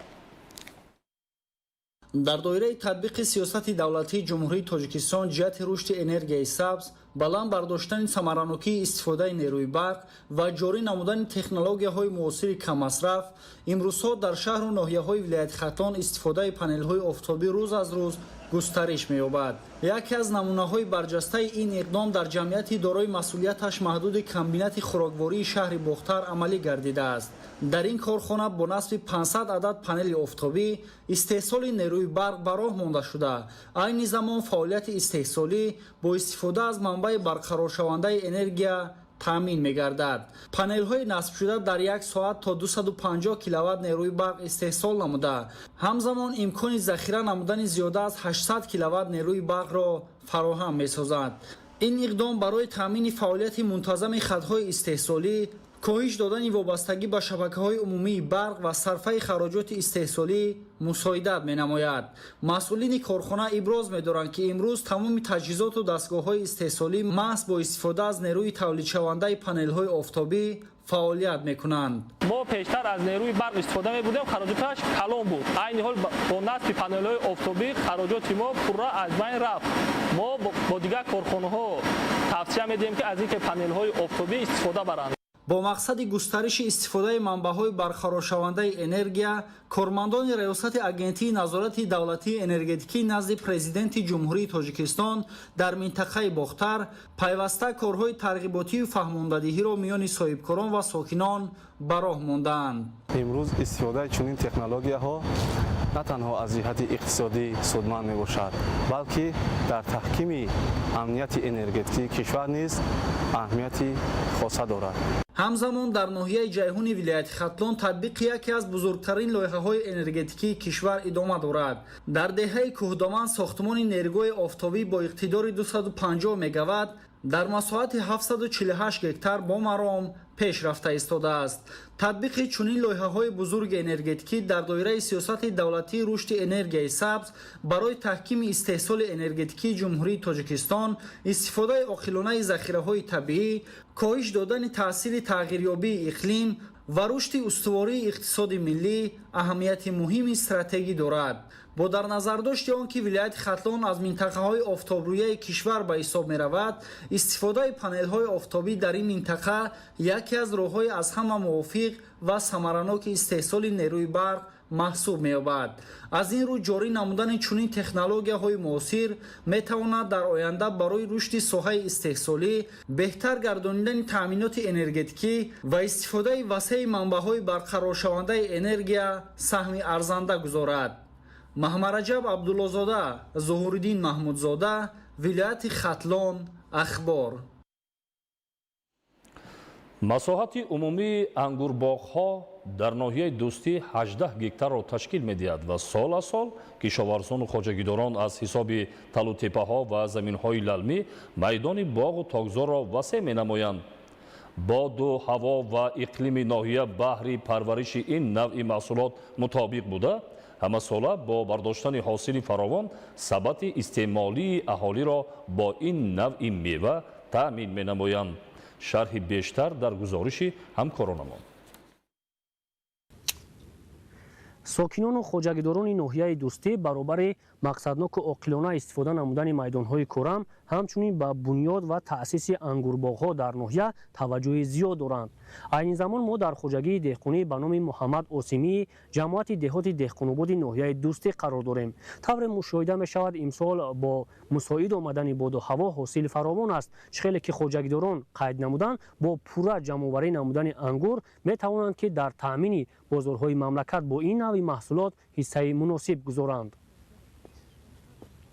дар доираи татбиқи сиёсати давлатии ҷумҳурии тоҷикистон ҷиҳати рушди энергияи сабз, баланд бардоштани самаранокии истифодаи нерӯи барқ ва ҷорӣ намудани технологияҳои муосири каммасраф, имрӯзҳо дар шаҳру ноҳияҳои вилояти хатлон истифодаи панелҳои офтобӣ рӯз аз рӯз густариш меёбад. яке аз намунаҳои барҷастаи ин иқдом дар ҷамъияти дорои масъулияташ маҳдуди комбинати хӯроквории шаҳри Бохтар амалӣ гардидааст. дар ин корхона бо насби 500 адад панели офтобӣ истеҳсоли нерӯи барқ ба роҳ монда шуда, айни замон фаъолияти истеҳсолӣ бо истифода аз манбаи барқароршавандаи энергия таъмин мегардад. панелҳои насбшуда дар як соат то 250 киловатт нерӯи барқ истеҳсол намуда, ҳамзамон имкони захира намудани зиёда аз 800 киловатт нерӯи барқро фароҳам месозад. ин иқдом барои таъмини фаъолияти мунтазами хатҳои истеҳсолӣ, коҳиш додани вобастагӣ ба шабакаҳои умумии барқ ва сарфаи хароҷоти истеҳсолӣ мусоидат менамояд. масъулини корхона иброз медоранд ки имрӯз тамоми таҷҳизоту дастгоҳҳои истеҳсолӣ маҳз бо истифода аз нерӯи тавлидшавандаи панелҳои офтобӣ фаъолият мекунанд. мо пештар аз нерӯи барқ истифода мебудем, хароҷоташ калон буд. айни ҳол бо насби панелҳои офтобӣ хароҷоти мо пурра аз байн рафт. мо бо дигар корхонаҳо тавсия медиҳем ки аз ин ки панелҳои офтобӣ истифода баранд. бо мақсади густариши истифодаи манбаъҳои барқароршавандаи энергия, кормандони раёсати агентии назорати давлатии энергетикӣ назди президенти ҷумҳурии тоҷикистон дар минтақаи Бохтар пайваста корҳои тарғиботию фаҳмондадиҳиро миёни соҳибкорон ва сокинон ба роҳ мондаанд. имрӯз истифодаи чунин технологияҳо на танҳо аз ҷиҳати иқтисодӣ судманд мебошад, балки дар таҳкими амнияти энергетикии кишвар низ аҳамияти хоса дорад. ҳамзамон дар ноҳияи ҷайҳуни вилояти хатлон татбиқи яке аз бузургтарин лоиҳаҳои энергетикии кишвар идома дорад. дар деҳаи кӯҳдоман сохтмони нерӯи офтобӣ бо иқтидори 250 мегаватт дар масоҳати 748 гектар бо маром пеш рафта истодааст. татбиқи чунин лоиҳаҳои бузурги энергетикӣ дар доираи сиёсати давлатии рушди энергияи сабз барои таҳкими истеҳсоли энергетикии ҷумҳурии Тоҷикистон, истифодаи оқилонаи захираҳои табиӣ, коҳиш додани таъсири тағйирёбии иқлим ва рушди устувории иқтисоди миллӣ аҳамияти муҳими стратегӣ дорад. бо дар назардошти он ки вилояти Хатлон аз минтақаҳои офтобрӯяи кишвар ба ҳисоб меравад, истифодаи панелҳои офтобӣ дар ин минтақа яке аз роҳҳои аз ҳама мувофиқ ва самараноки истеҳсоли нерӯи барқ маҳсуб меёбад. аз ин рӯ ҷорӣ намудани чунин технологияҳои муосир метавонад дар оянда барои рушди соҳаи истеҳсолӣ, беҳтар гардонидани таъминоти энергетикӣ ва истифодаи васеъи манбаъҳои барқароршавандаи энергия саҳми арзанда гузорад. Маҳмараҷаб Абдуллозода, Зуҳуриддин Маҳмудзода, вилояти Хатлон, Ахбор. масоҳати умумии ангурбоғҳо дар ноҳияи дӯстӣ 18 гектарро ташкил медиҳад ва сол аз сол кишоварзону хоҷагидорон аз ҳисоби талутеппаҳо ва заминҳои лалмӣ майдони боғу тогзорро васеъ менамоянд. боду ҳаво ва иқлими ноҳия баҳри парвариши ин навъи маҳсулот мутобиқ буда, ҳамасола бо бардоштани ҳосили фаровон сабати истеъмолии аҳолиро бо ин навъи мева таъмин менамоянд. шарҳи бештар дар гузориши ҳамкоронамон. сокинону хоҷагидорони ноҳияи дӯстӣ баробари мақсадноку оқилона истифода намудани майдонҳои кӯрам ҳамчунин ба бунёд ва таъсиси ангурбоғҳо дар ноҳия таваҷҷӯҳи зиёд доранд. айни замон мо дар хоҷагии деҳқонӣ ба номи Муҳаммад Осимии ҷамоати деҳоти деҳқонободи ноҳияи дӯстӣ қарор дорем. тавре мушоҳида мешавад имсол бо мусоид омадани боду ҳаво ҳосили фаровон аст, чӣ хеле ки хоҷагидорон қайд намудан бо пурра ҷамъоварӣ намудани ангур метавонанд ки дар таъмини бозорҳои мамлакат бо ин навъи маҳсулот ҳиссаи муносиб гузоранд.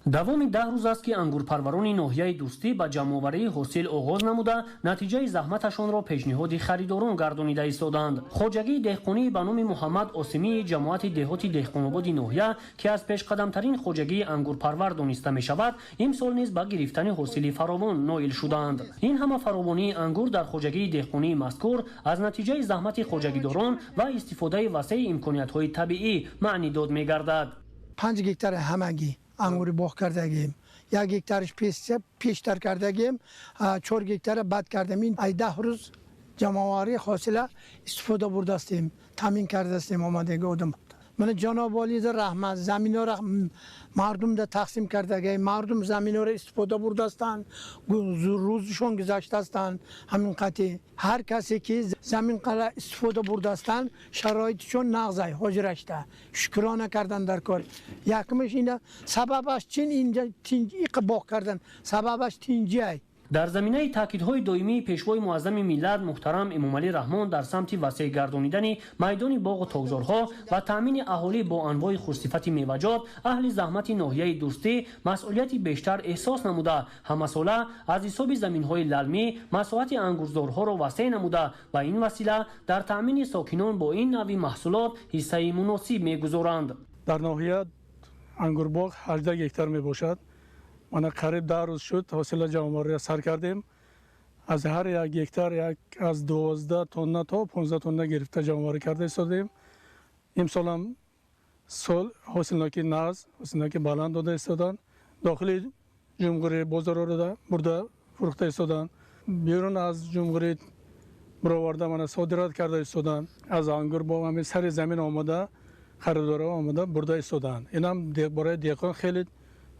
давоми 10 рӯз аст ки ангурпарварони ноҳияи дӯстӣ ба ҷамъоварии ҳосил оғоз намуда, натиҷаи заҳматашонро пешниҳоди харидорон гардонида истоданд. хоҷагии деҳқонии ба номи Муҳаммад Осимии ҷамоати деҳоти деҳқонободи ноҳия ки аз пешқадамтарин хоҷагии ангурпарвар дониста мешавад, имсол низ ба гирифтани ҳосили фаровон ноил шуданд. ин ҳама фаровонии ангур дар хоҷагии деҳқонии мазкур аз натиҷаи заҳмати хоҷагидорон ва истифодаи васеъи имкониятҳои табиӣ маънӣ дод мегардад. 5 гектар ҳамагӣ ангури боғ кардагим, 1 гектарш пештар кардагим, 4 гектара бад кардем. ин 10 рӯз ҷамъоварии ҳосила истифода бурдастем, таъмин кардастем омадагӣ одам. мана ҷаноб олида раҳмат, заминҳоро мардум да тақсим кардагӣ, мардум заминҳоро истифода бурдастанд, рӯзишон гузаштастанд. ҳамин қатъи ҳар касе ки замин қала истифода бурдастанд, шароитишон нағзай ҳоҷирашта шукрона кардан дар кор. якмаш ина сабабаш чин инҷа иқ боғ кардан, сабабаш тинҷиай. дар заминаи таъкидҳои доимии пешвои муаззами миллат муҳтарам Эмомалӣ Раҳмон дар самти васеъ гардонидани майдони боғу тогзорҳо ва таъмини аҳолӣ бо анвои хурсифати меваҷот, аҳли заҳмати ноҳияи дӯстӣ масъулияти бештар эҳсос намуда, ҳамасола аз ҳисоби заминҳои лалмӣ масоҳати ангурзорҳоро васеъ намуда ва ин васила дар таъмини сокинон бо ин навъи маҳсулот ҳиссаи муносиб мегузоранд. дар ноҳия ангурбоғ 18 гектар мебошад. мана қариб 10 рӯз шуд ҳосила ҷамъовариро сар кардем. аз ҳар як гектар аз 12 тонна то 15 тонна гирифта ҷамъоварӣ карда истодем. имсолам сол ҳосилноки нағз, ҳосилноки баланд дода истоданд. дохили ҷумҳурӣ бозорҳоро бурда фурӯхта истоданд. берун аз ҷумҳурӣ бироварда мана содират карда истоданд. аз ангур бо ҳамин сари замин омада харидорро омада бурда истоданд. инам бораи деҳқон хеле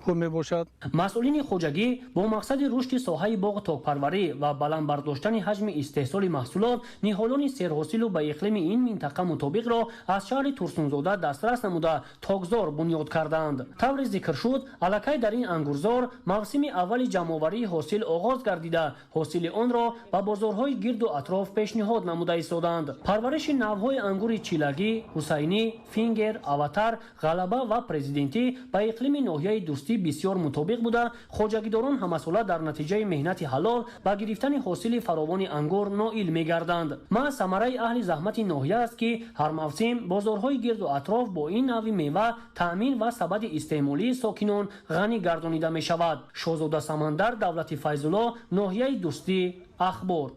хуб мебошад. масъулини хоҷагӣ бо мақсади рушди соҳаи боғу тогпарварӣ ва баландбардоштани ҳаҷми истеҳсоли маҳсулот ниҳолони серҳосилу ба иқлими ин минтақа мутобиқро аз шаҳри Турсунзода дастрас намуда тогзор бунёд карданд. тавре зикр шуд, аллакай дар ин ангурзор мавсими аввали ҷамъоварии ҳосил оғоз гардида, ҳосили онро ба бозорҳои гирду атроф пешниҳод намуда истоданд. парвариши навъҳои ангури чилагӣ, ҳусайнӣ, фингер, аватар, ғалаба ва президентӣ ба иқлими ноҳияи дӯстӣ دوستی بسیار مطابق بوده، خواجگیداران همساله در نتیجه مهنت حلال با گرفتن حاصل فراوان انگور نائل می‌گردند. ما ثمره اهل زحمت ناحیه است که هر موسم بازارهای گرد و اطراف با این نوع میوه تامین و سبد استعمالی ساکنان غنی گردانیده می شود. شاهزاده سمندر، دولت فیض‌الله، ناحیه دوستی، اخبار.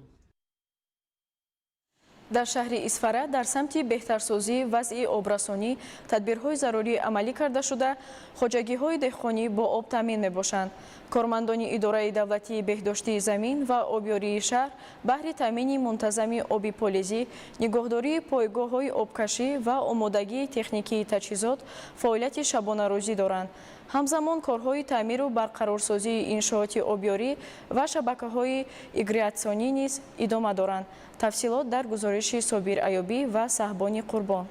در شهر اسفره در سمت بهترسازی وضع آبرسانی تدبیرهای ضروری عملی کرده شده، خواجگی‌های دهقانی با آب تامین می‌باشند. کارمندان اداره دولتی بهداشتی زمین و آبیاری شهر بهر تامین منتظم آب پالیزی، نگهداری پایگاه‌های آبکشی و آمادگی تکنیکی تجهیزات فعالیت شبانه روزی دارند. همزمان کارهای تعمیر و برقرارسازی انشاءات آبیاری و شبکه‌های ایگریاسیونی نیز ادامه دارند. تفصیلات در گزارش صابر ایوبی و صاحبان قربان.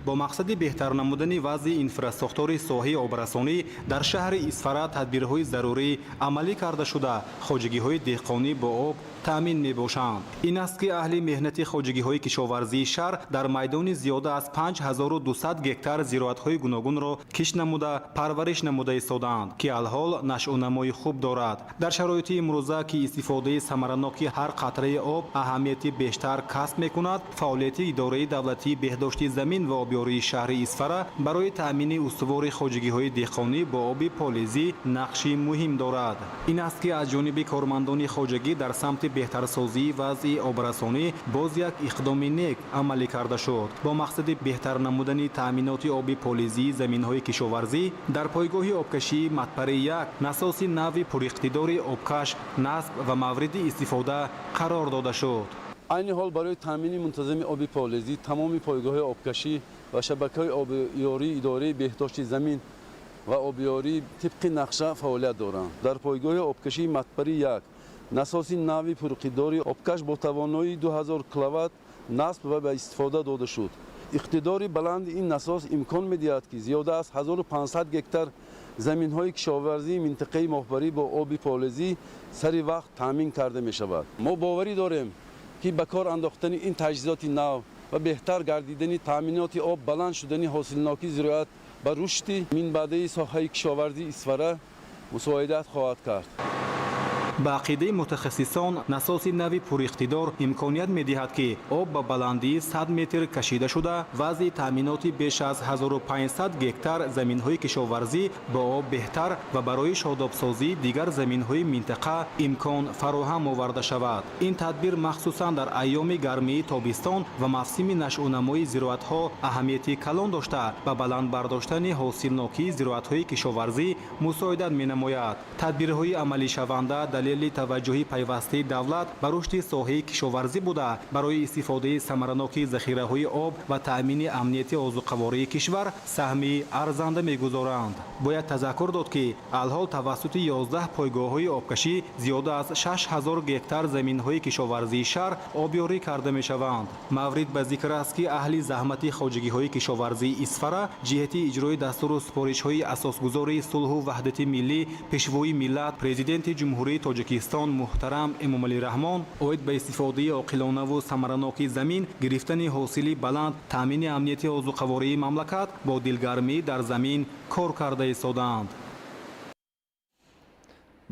با مقصد بهتر نمودن وضع اینفراستراکچور ساحه آبرسانی در شهر اسفره تدبیرهای ضروری عملی کرده شده، خواجگی‌های دهقانی با آب تامین می‌باشند. این است که اهل مهنت خواجگی‌های کشاورزی شهر در میدان زیاده از 5200 گکتار زراعت‌های گوناگون را کشت نموده پرورش نموده ایستادند که الحال نشأ و نمای خوب دارد. در شرایط امروزه که استفاده ثمرناک هر قطره آب اهمیت بیشتر کسب می‌کند، فعالیت اداره دولتی بهداشتی زمین و آبیاری شهر اسفره برای تامین استوار خواجگی‌های دهقانی با آب پالیزی نقشی مهم دارد. این است که از جانب کارمندان خواجگی در سمت بهترسازی وضع آبرسانی باز یک اقدام نیک عملی کرده شد. با مقصد بهتر نمودن تامینات آب پالیزی زمین‌های کشاورزی در پایگاه آبکشی مدپر یک نساز نوی پراقتدار آبکش نصب و مورد استفاده قرار داده شد. این حال برای تامین منتظم آب پالیزی تمام پایگاه آبکشی و شبکه‌های آبیاری اداره بهداشت زمین و آبیاری طبق نقشه فعالیت دارند. در پایگاه آبکشی مدپر یک نساز نوی پراقتدار آبکش با توانایی 2000 کیلووات نصب و به استفاده داده شد. اقتدار بلند این نساز امکان می‌دهد که زیاده از 1500 گکتار زمین‌های کشاورزی منطقه مخبری با آب پالیزی سری وقت تامین کرده می‌شود. ما باوری داریم که به کار انداختن این تجهیزات نو و بهتر گردیدن تامینات آب بلند شدن حاصلناکی زراعت به رشد منبع ساحه کشاورزی اسفره مساعدت خواهد کرد. با عقیده متخصصان نساز نوی پراقتدار امکانیت می‌دهد که آب به بلندی 100 متر کشیده شده وضع تامینات بیش از 1500 گکتار زمین‌های کشاورزی با آب بهتر و برای شادابسازی دیگر زمین‌های منطقه امکان فراهم آورده شود. این تدبیر مخصوصاً در ایام گرمی تابستان و موسم نشأ و نمای زراعت‌ها اهمیت کلان داشته به بلند برداشتن حاصلناکی زراعت‌های کشاورزی مساعدت می‌نماید. تدبیرهای عملی شونده دلیل توجهی پیوسته دولت به رشد ساحه کشاورزی بوده برای استفاده ثمرناک ذخیره‌های آب و تأمین امنیت آذوقه‌واری کشور سهمی ارزنده می‌گذارند. باید تذکر داد که الحال توسط 11 پایگاه‌های آبکشی زیاده از 6000 گکتار زمین‌های کشاورزی شهر آبیاری کرده می‌شوند. مورد به ذکر است که اهل زحمت خواجگی‌های کشاورزی اسفره جهت اجرای دستور و سپارش‌های اساسگذار صلح و وحدت ملی پیشوای ملت پرزیدنت جمهوری تاجیکستان محترم امامعلی رحمان اوید به استفاده عاقلانه و ثمرناک زمین گرفتن حاصل بلند تامین امنیت آذوقه‌واری مملکت با دلگرمی در زمین کار کرده ایستادند.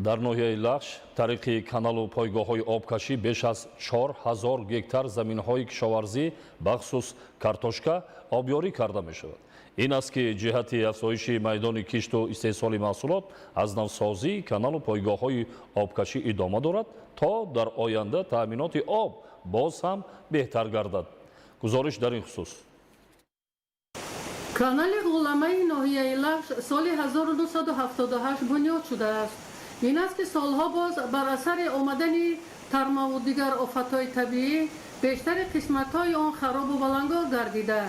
در ناحیه لخش طریق کانال و پایگاه‌های آبکشی بیش از 4000 گکتار زمین‌های کشاورزی بخصوص کارتوشکا آبیاری کرده می‌شود. این است که جهت افزایش میدان کشت و استحصال محصولات از نوسازی کانال و پایگاه‌های آبکشی ادامه دارد تا در آینده تأمینات آب باز هم بهتر گردد. گزارش در این خصوص. کانال غولامه ناحیه لخش سال 1978 بنیاد شده است. این است که سالها باز بر اثر آمدن ترما و دیگر آفت‌های طبیعی بیشتر قسمت‌های آن خراب و بلنگار گردیده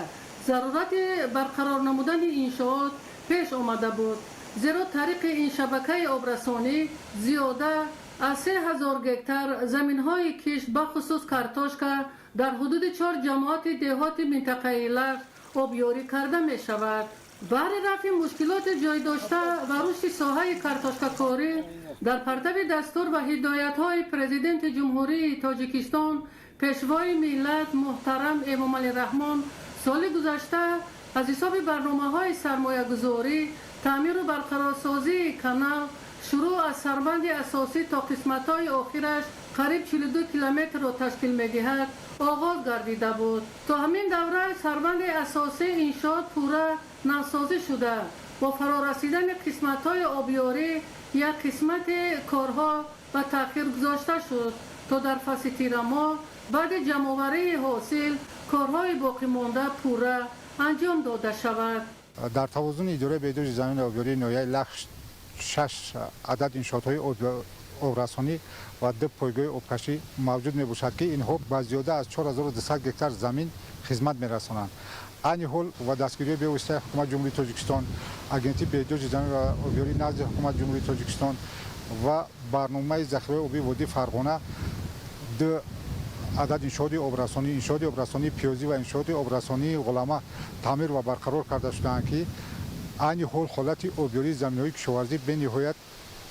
ضرورت برقرار نمودن انشاءات پیش آمده بود، زیرا طریق این شبکه آبرسانی زیاده از 3000 گکتار زمین‌های کشت بخصوص کارتوشکا در حدود 4 جماعت دهات منطقه لخش آبیاری کرده می شود. برای رفع مشکلات جای داشته و رشد ساحه کارتوشکا کاری در پرتو دستور و هدایت‌های پرزیدنت جمهوری تاجیکستان پیشوای ملت محترم امامعلی رحمان سال گذشته از حساب برنامه‌های سرمایه‌گذاری تعمیر و برقرارسازی کانال شروع از سربند اساسی تا قسمت‌های آخرش قریب 42 کیلومتر را تشکیل می‌دهد آغاز گردیده بود. تا همین دوره سربند اساسی انشاءات پورا نوسازی شده. با فرارسیدن قسمت‌های آبیاری یک قسمت کارها به تأخیر گذاشته شد تا در فصل تیر ماه بعد جمع‌آوری حاصل کارهای باقی مانده پورا انجام داده شود. در توازن اداره بهداشت زمین آبیاری ناحیه لخش 6 عدد انشاءات‌های آبرسانی و 2 پایگاه آبکشی موجود میباشد که اینها با زیاده از 4200 هکتار زمین خدمت میرسانند. این حال و دستگیری به واسطه حکومت جمهوری تاجیکستان، اگنتی بهداشت زمین و آبیاری نزد حکومت جمهوری تاجیکستان و برنامه ذخیره آبی وادی فرغانه 2 عدد انشاءات آبرسانی پیازی و انشاءات آبرسانی غلامه تعمیر و برقرار کرده شدند که این حال حالت آبیاری زمین‌های کشاورزی به نهایت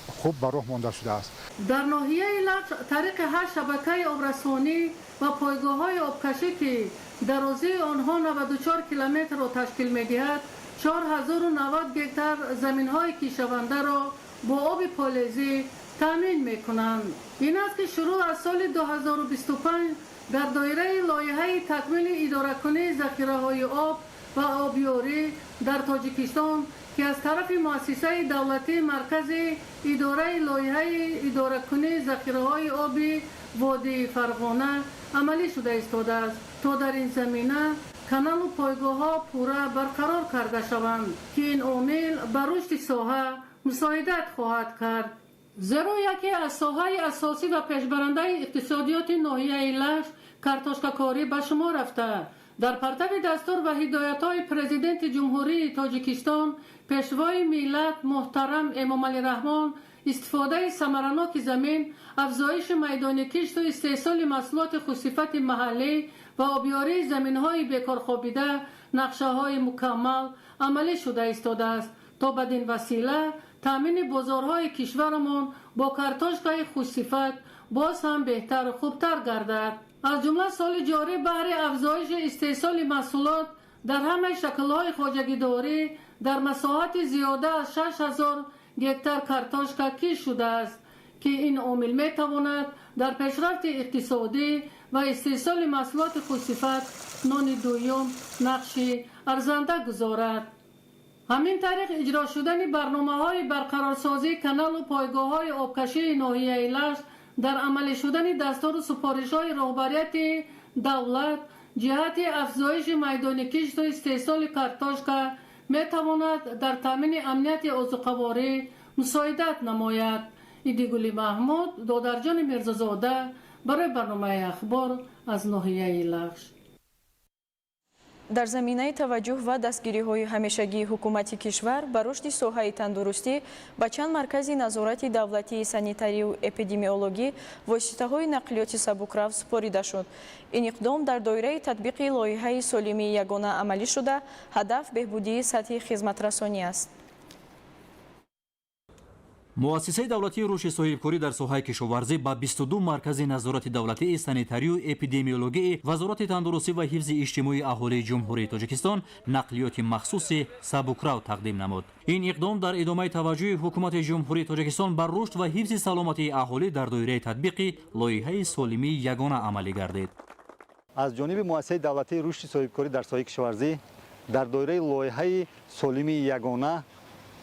خوب به راه مانده شده است. در ناحیه لخش طریق 8 شبکه آبرسانی و پایگاه‌های آبکشی که درازی آنها 94 کیلومتر را تشکیل می‌دهد 4090 گکتار زمین‌های کشاونده را با آب پالیزی تامین می‌کنند. این است که شروع از سال 2025 در دایره لایحه تکمیل اداره‌کنی ذخیره‌های آب و آبیاری در تاجیکستان که از طرف مؤسسه دولتی مرکزی اداره لایحه اداره‌کنی ذخیره‌های آبی وادی فرغانه عملی شده ایستاده است تا در این زمینه کانال و پایگاه‌ها پورا برقرار کرده شوند که این عامل بر رشد ساحه مساعدت خواهد کرد. زیرا یکی از ساحه اساسی و پیشبرنده اقتصادیات ناحیه لخش کارتوشکاری به شما رفته. در پرتو دستور و هدایت‌های پرزیدنت جمهوری تاجیکستان پیشوای ملت محترم امامعلی رحمان استفاده ثمرناک زمین، افزایش میدان کشت و استحصال محصولات خوش‌صفت محلی و آبیاری زمین‌های بیکار خوابیده نقشه‌های مکمل عملی شده ایستاده است تا بدین وسیله تامین بازارهای کشورمان با کارتوشکای خوش‌صفت باز هم بهتر و خوبتر گردد. از جمله سال جاری بهر افزایش استحصال محصولات در همه شکل‌های خواجگیداری در مساحت زیاده از 6000 گکتار کارتوشکا کشت شده است که این عامل می‌تواند در پیشرفت اقتصادی و استحصال محصولات خوش‌صفت نان دوم نقشی ارزنده گذارد. همین طریق اجرا شدن برنامه‌های برقرارسازی کانال و پایگاه‌های آبکشی ناحیه لخش در عمل شدن دستور و سفارش‌های رهبریت دولت جهت افزایش میدان کشت و استحصال کارتوشکا می‌تواند در تامین امنیت عضوقواری مساعدت نماید. ایدیگولی محمود، دادرجان میرزازاده برای برنامه اخبار از ناحیه لخش. در زمینه توجه و دستگیری‌های همیشگی حکومت کشور به رشد ساحه تندرستی با چند مرکز نظارت دولتی سانیتاری و اپیدمیولوژی واسطه‌های نقلیات سبکرو سپرده شد. این اقدام در دایره تطبیق لایحه سالمی یگانه عملی شده، هدف بهبودی سطح خدمترسانی است. مؤسسه دولتی رشد صاحبکاری در ساحه کشاورزی با 22 مرکز نظارت دولتی سانیتاری و اپیدمیولوژی وزارت تندرستی و حفظ اجتماعی اهالی جمهوری تاجیکستان نقلیات مخصوص سبکرو تقدیم نمود. این اقدام در ادامه توجه حکومت جمهوری تاجیکستان بر رشد و حفظ سلامتی اهالی در دایره تطبیق لایحه سالمی یگانه عملی گردید. از جانب مؤسسه دولتی رشد صاحبکاری در ساحه کشاورزی در دایره لایحه سالمی یگانه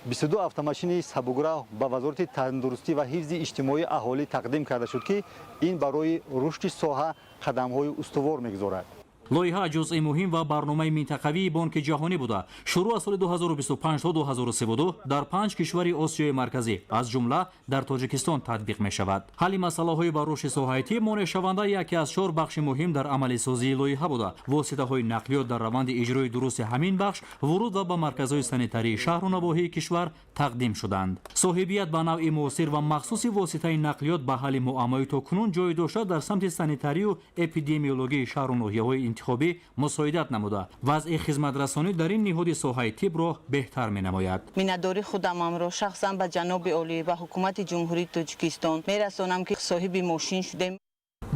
22 автомашини сабуграв ба вазорати тандурустӣ ва ҳифзи иҷтимоии аҳолӣ тақдим карда шуд ки ин барои рушди соҳа қадамҳои устувор мегузорад. لایحه جزئی مهم و برنامه منطقوی بانک جهانی بوده. شروع از سال 2025 تا 2032 در 5 کشور آسیای مرکزی از جمله در تاجیکستان تطبیق می شود. حل مسئله های بر رشد ساحتی مانع شونده یکی از 4 بخش مهم در عملی سازی لایحه بوده. واسطه های نقلیات در روند اجرای درست همین بخش ورود و به مرکزهای سانیتاری شهر و نواحی کشور تقدیم شدند. صاحبیت به نوع موثر و مخصوص واسطه نقلیات به حل معمای تاکنون جای داشته در سمت سانیتاری و اپیدمیولوژی شهر و ناحیه‌های انتخابی مساعدت نموده. وضع خدمت رسانی در این نهاد ساحه طب را بهتر می نماید. مینداری خودم را شخصا به جناب عالی و حکومت جمهوری تاجیکستان میرسانم که صاحب ماشین شدیم.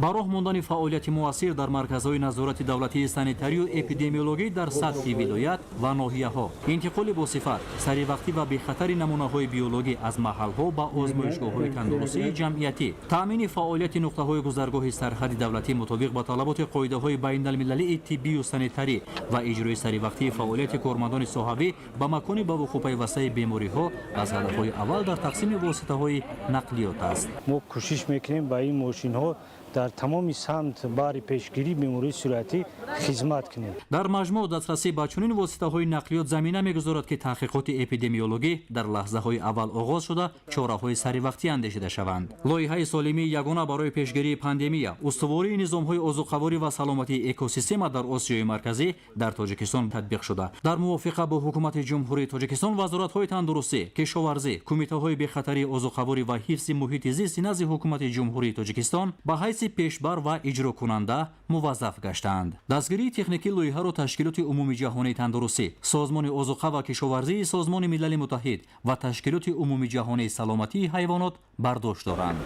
ба роҳ мондани фаъолияти муассир дар марказҳои назорати давлатии санитарию эпидемиологӣ дар сатҳи вилоят ва ноҳияҳо, интиқоли босифат, саривақтӣ ва бехатари намунаҳои биологӣ аз маҳалҳо ба озмоишгоҳҳои тандурустии ҷамъиятӣ, таъмини фаъолияти нуқтаҳои гузаргоҳи сарҳади давлатӣ мутобиқ ба талаботи қоидаҳои байналмилалии тиббию санитарӣ ва иҷрои саривақтии фаъолияти кормандони соҳавӣ ба макони ба вуқӯъ пайвастаи бемориҳо аз ҳадафҳои аввал дар тақсими воситаҳои нақлиёт аст. мо кӯшиш мекунем ба ин мошинҳо дар тамоми самт баҳри пешгирии бемории суръатӣ хизмат кунем. дар маҷмӯъ дастрасӣ ба чунин воситаҳои нақлиёт замина мегузорад ки таҳқиқоти эпидемиологӣ дар лаҳзаҳои аввал оғоз шуда чораҳои саривақтӣ андешида шаванд. лоиҳаи солимии ягона барои пешгирии пандемия, устувории низомҳои озуқаворӣ ва саломатии экосистема дар Осиёи марказӣ дар Тоҷикистон татбиқ шуда. дар мувофиқа бо ҳукумати ҷумҳурии Тоҷикистон, вазоратҳои тандурустӣ, кишоварзӣ, кумитаҳои бехатарии озуқаворӣ ва ҳифзи муҳити зисти назди ҳукумати ҷумҳурии Тоҷикистон ба ҳайси пешбар ва иҷрокунанда муваззаф гаштаанд. дастгирии техникии лоиҳаро ташкилоти умумии ҷаҳонии тандурустӣ, созмони озуқа ва кишоварзии созмони милали муттаҳид ва ташкилоти умумии ҷаҳонии саломатии ҳайвонот бардошт доранд.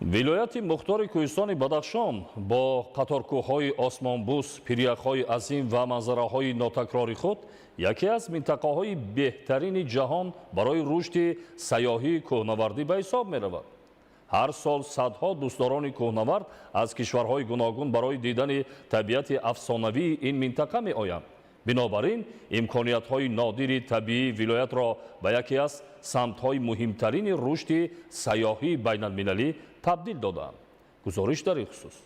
вилояти мухтори кӯҳистони Бадахшон бо қаторкӯҳҳои осмонбӯс, пиряхҳои азим ва манзараҳои нотакрори худ яке аз минтақаҳои беҳтарини ҷаҳон барои рушди сайёҳии кӯҳнавардӣ ба ҳисоб меравад. ҳар сол садҳо дӯстдорони кӯҳнавард аз кишварҳои гуногун барои дидани табиати афсонавии ин минтақа меоянд. бинобар ин имкониятҳои нодири табиии вилоятро ба яке аз самтҳои муҳимтарини рушди сайёҳии байналмилалӣ табдил доданд. гузориш дар ин хусус.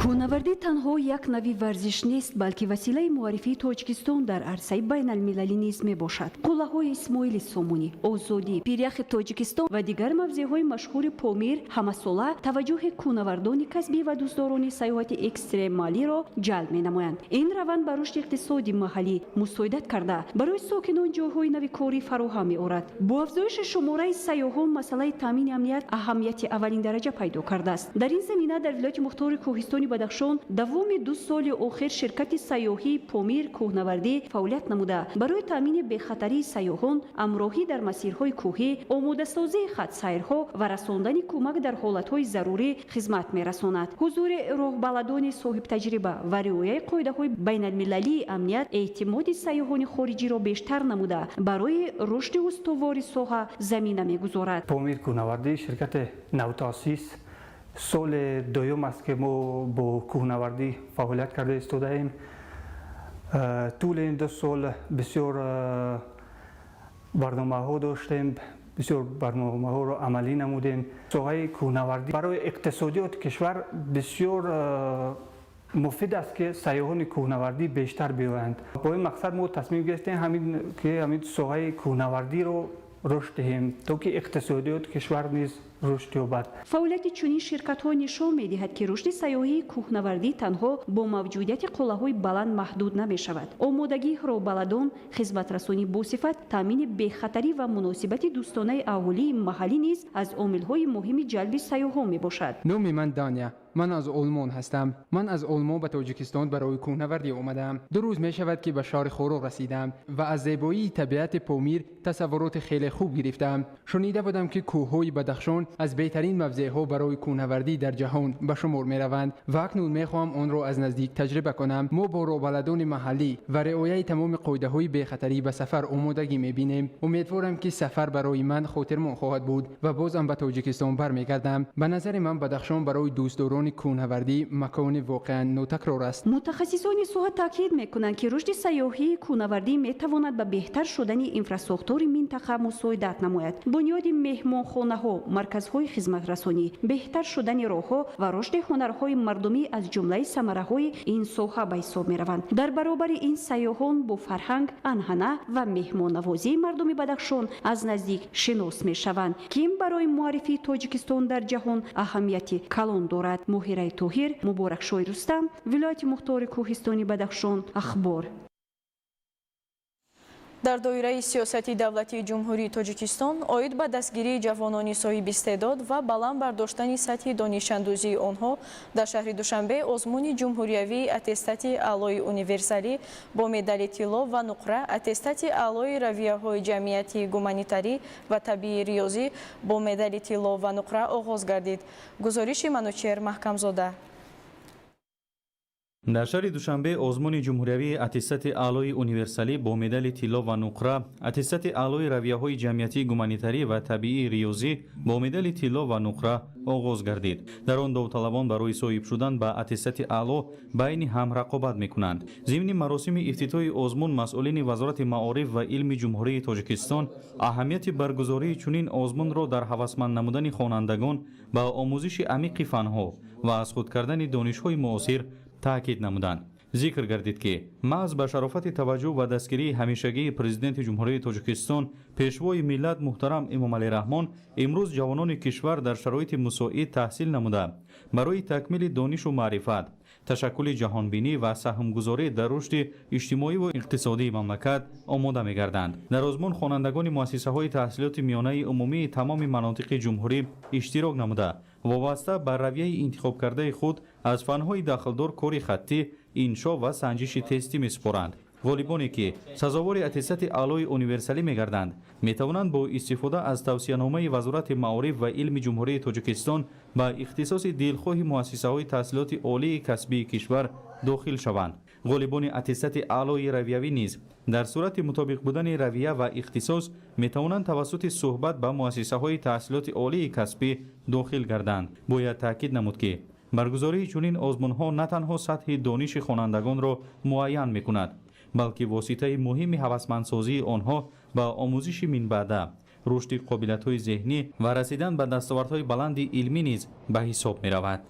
кӯҳнавардӣ танҳо як нави варзиш нест, балки василаи муаррифии Тоҷикистон дар арсаи байналмилалӣ низ мебошад. қуллаҳои Исмоили Сомунӣ, Озодӣ, Пиряхи Тоҷикистон ва дигар мавзеъҳои машҳури Помир ҳамасола таваҷҷӯҳи кӯҳнавардони касбӣ ва дӯстдорони сайёҳати экстремалиро ҷалб менамоянд. ин раванд ба рушди иқтисоди маҳаллӣ мусоидат карда, барои сокинон ҷойҳои нави корӣ фароҳам меорад. бо афзоиши шумораи сайёҳон, масъалаи таъмини амният аҳамияти аввалин дараҷа пайдо кардааст. дар ин замина дар вилояти мухтори кӯҳистони Бадахшон давоми 2 соли охир ширкати сайёҳии Помир кӯҳнавардӣ фаъолият намуда барои таъмини бехатарии сайёҳон, амроҳӣ дар масирҳои кӯҳӣ, омодасозии хатсайрҳо ва расондани кӯмак дар ҳолатҳои зарурӣ хизмат мерасонад. ҳузури роҳбаладони соҳибтаҷриба ва риояи қоидаҳои байналмилалии амният эътимоди сайёҳони хориҷиро бештар намуда барои рушди устувори соҳа замина мегузорад. Помир кӯҳнавардӣ ширкати навтоасис соли дуюм аст ки мо бо кӯҳнавардӣ фаъолият карда истодаем. тӯли ин 2 сол бисёр барномаҳо доштем, бисёр барномаҳоро амалӣ намудем. соҳаи кӯҳнавардӣ барои иқтисодиёти кишвар бисёр муфид аст ки сайёҳони кӯҳнавардӣ бештар биёянд. бо ин мақсад мо тасмим гирифтем ҳамин соҳаи кӯҳнавардиро рушд диҳем, то ки иқтисодиёти кишвар низ рушд ёбад. фаъолияти чунин ширкатҳо нишон медиҳад ки рушди сайёҳии кӯҳнавардӣ танҳо бо мавҷудияти қуллаҳои баланд маҳдуд намешавад. омодагии роҳбаладон, хизматрасонӣ босифат, таъмини бехатарӣ ва муносибати дӯстонаи аҳолии маҳаллӣ низ аз омилҳои муҳими ҷалби сайёҳон мебошад. номи ман Дания. من از آلمان هستم. من از آلمان به تاجیکستان برای کوهنوردی آمدم. 2 روز می شود که به شهر خوروغ رسیدم و از زیبایی طبیعت پامیر تصورات خیلی خوب گرفتم. شنیده بودم که کوههای بدخشان از بهترین موضعها برای کوهنوردی در جهان به شمار می روند و اکنون می خواهم آن را از نزدیک تجربه کنم. ما با راهبردان محلی و رعایت تمام قاعده‌های بی‌خطری به سفر آمادگی می بینیم. امیدوارم که سفر برای من خاطرمان خواهد بود و بازم به تاجیکستان برمیگردم. به نظر من بدخشان برای دوستداران کوهنوردی مکان واقعا نوتکرار است. متخصصان سوحه تاکید میکنند که رشد سیاحی کوهنوردی میتواند به بهتر شدن اینفراستراکچور منطقه مساعدت نماید. بنیاد مهمانخانه‌ها، مرکزهای خدمت رسانی، بهتر شدن راهها و رشد هنرهای مردمی از جمله ثمره‌های این سوحه به حساب میروند. در برابر این سیاحان با فرهنگ، عنعنه و مهمان نوازی مردم بدخشان از نزدیک شناس میشوند که این برای معرفی تاجیکستان در جهان اهمیتی کلان دارد. مهیره طاهر، مبارکشوی رستم، ولایت مختار کوهستانی بدخشان، اخبار. дар доираи сиёсати давлатии ҷумҳурии тоҷикистон оид ба дастгирии ҷавонони соҳиби истеъдод ва баланд бардоштани сатҳи донишандӯзии онҳо дар шаҳри душанбе озмуни ҷумҳуриявии аттестати аълои универсалӣ бо медали тилло ва нуқра, аттестати аълои равияҳои ҷамъияти гуманитарӣ ва табиии риёзӣ бо медали тилло ва нуқра оғоз гардид. гузориши Манучер Маҳкамзода. дар шаҳри душанбе озмуни ҷумҳуриявии аттестати аълои универсалӣ бо медали тилло ва нуқра, аттестати аълои равияҳои ҷамъиятии гуманитарӣ ва табиии риёзӣ бо медали тилло ва нуқра оғоз гардид. дар он довталабон барои соҳиб шудан ба аттестати аъло байни ҳам рақобат мекунанд. зимни маросими ифтитоҳи озмун масъулини вазорати маориф ва илми ҷумҳурии тоҷикистон аҳамияти баргузории чунин озмунро дар ҳавасманд намудани хонандагон ба омӯзиши амиқи фанҳо ва аз худ кардани донишҳои муосир таъкид намуданд. зикр гардид ки маҳз ба шарофати таваҷҷӯҳ ва дастгирии ҳамешагии президенти ҷумҳурии тоҷикистон пешвои миллат муҳтарам Эмомалӣ Раҳмон имрӯз ҷавонони кишвар дар шароити мусоид таҳсил намуда барои такмили донишу маърифат, ташаккули ҷаҳонбинӣ ва саҳмгузорӣ дар рушди иҷтимоиву иқтисодии мамлакат омода мегарданд. дар озмун хонандагони муассисаҳои таҳсилоти миёнаи умумии тамоми манотиқи ҷумҳурӣ иштирок намуда вобаста ба равияи интихобкардаи худ аз фанҳои дахлдор кори хаттӣ, иншо ва санҷиши тестӣ месупоранд. ғолибоне ки сазовори аттестати аълои универсалӣ мегарданд метавонанд бо истифода аз тавсияномаи вазорати маориф ва илми ҷумҳурии тоҷикистон ба ихтисоси дилхоҳи муассисаҳои таҳсилоти олии касбии кишвар дохил шаванд. ғолибони аттестати аълои равиявӣ низ дар сурати мутобиқ будани равия ва ихтисос метавонанд тавассути суҳбат ба муассисаҳои таҳсилоти олии касбӣ дохил гарданд. бояд таъкид намуд ки баргузории чунин озмунҳо на танҳо сатҳи дониши хонандагонро муайян мекунад, балки воситаи муҳими ҳавасмандсозии онҳо ба омӯзиши минбаъда, рушди қобилиятҳои зеҳнӣ ва расидан ба дастовардҳои баланди илмӣ низ ба ҳисоб меравад.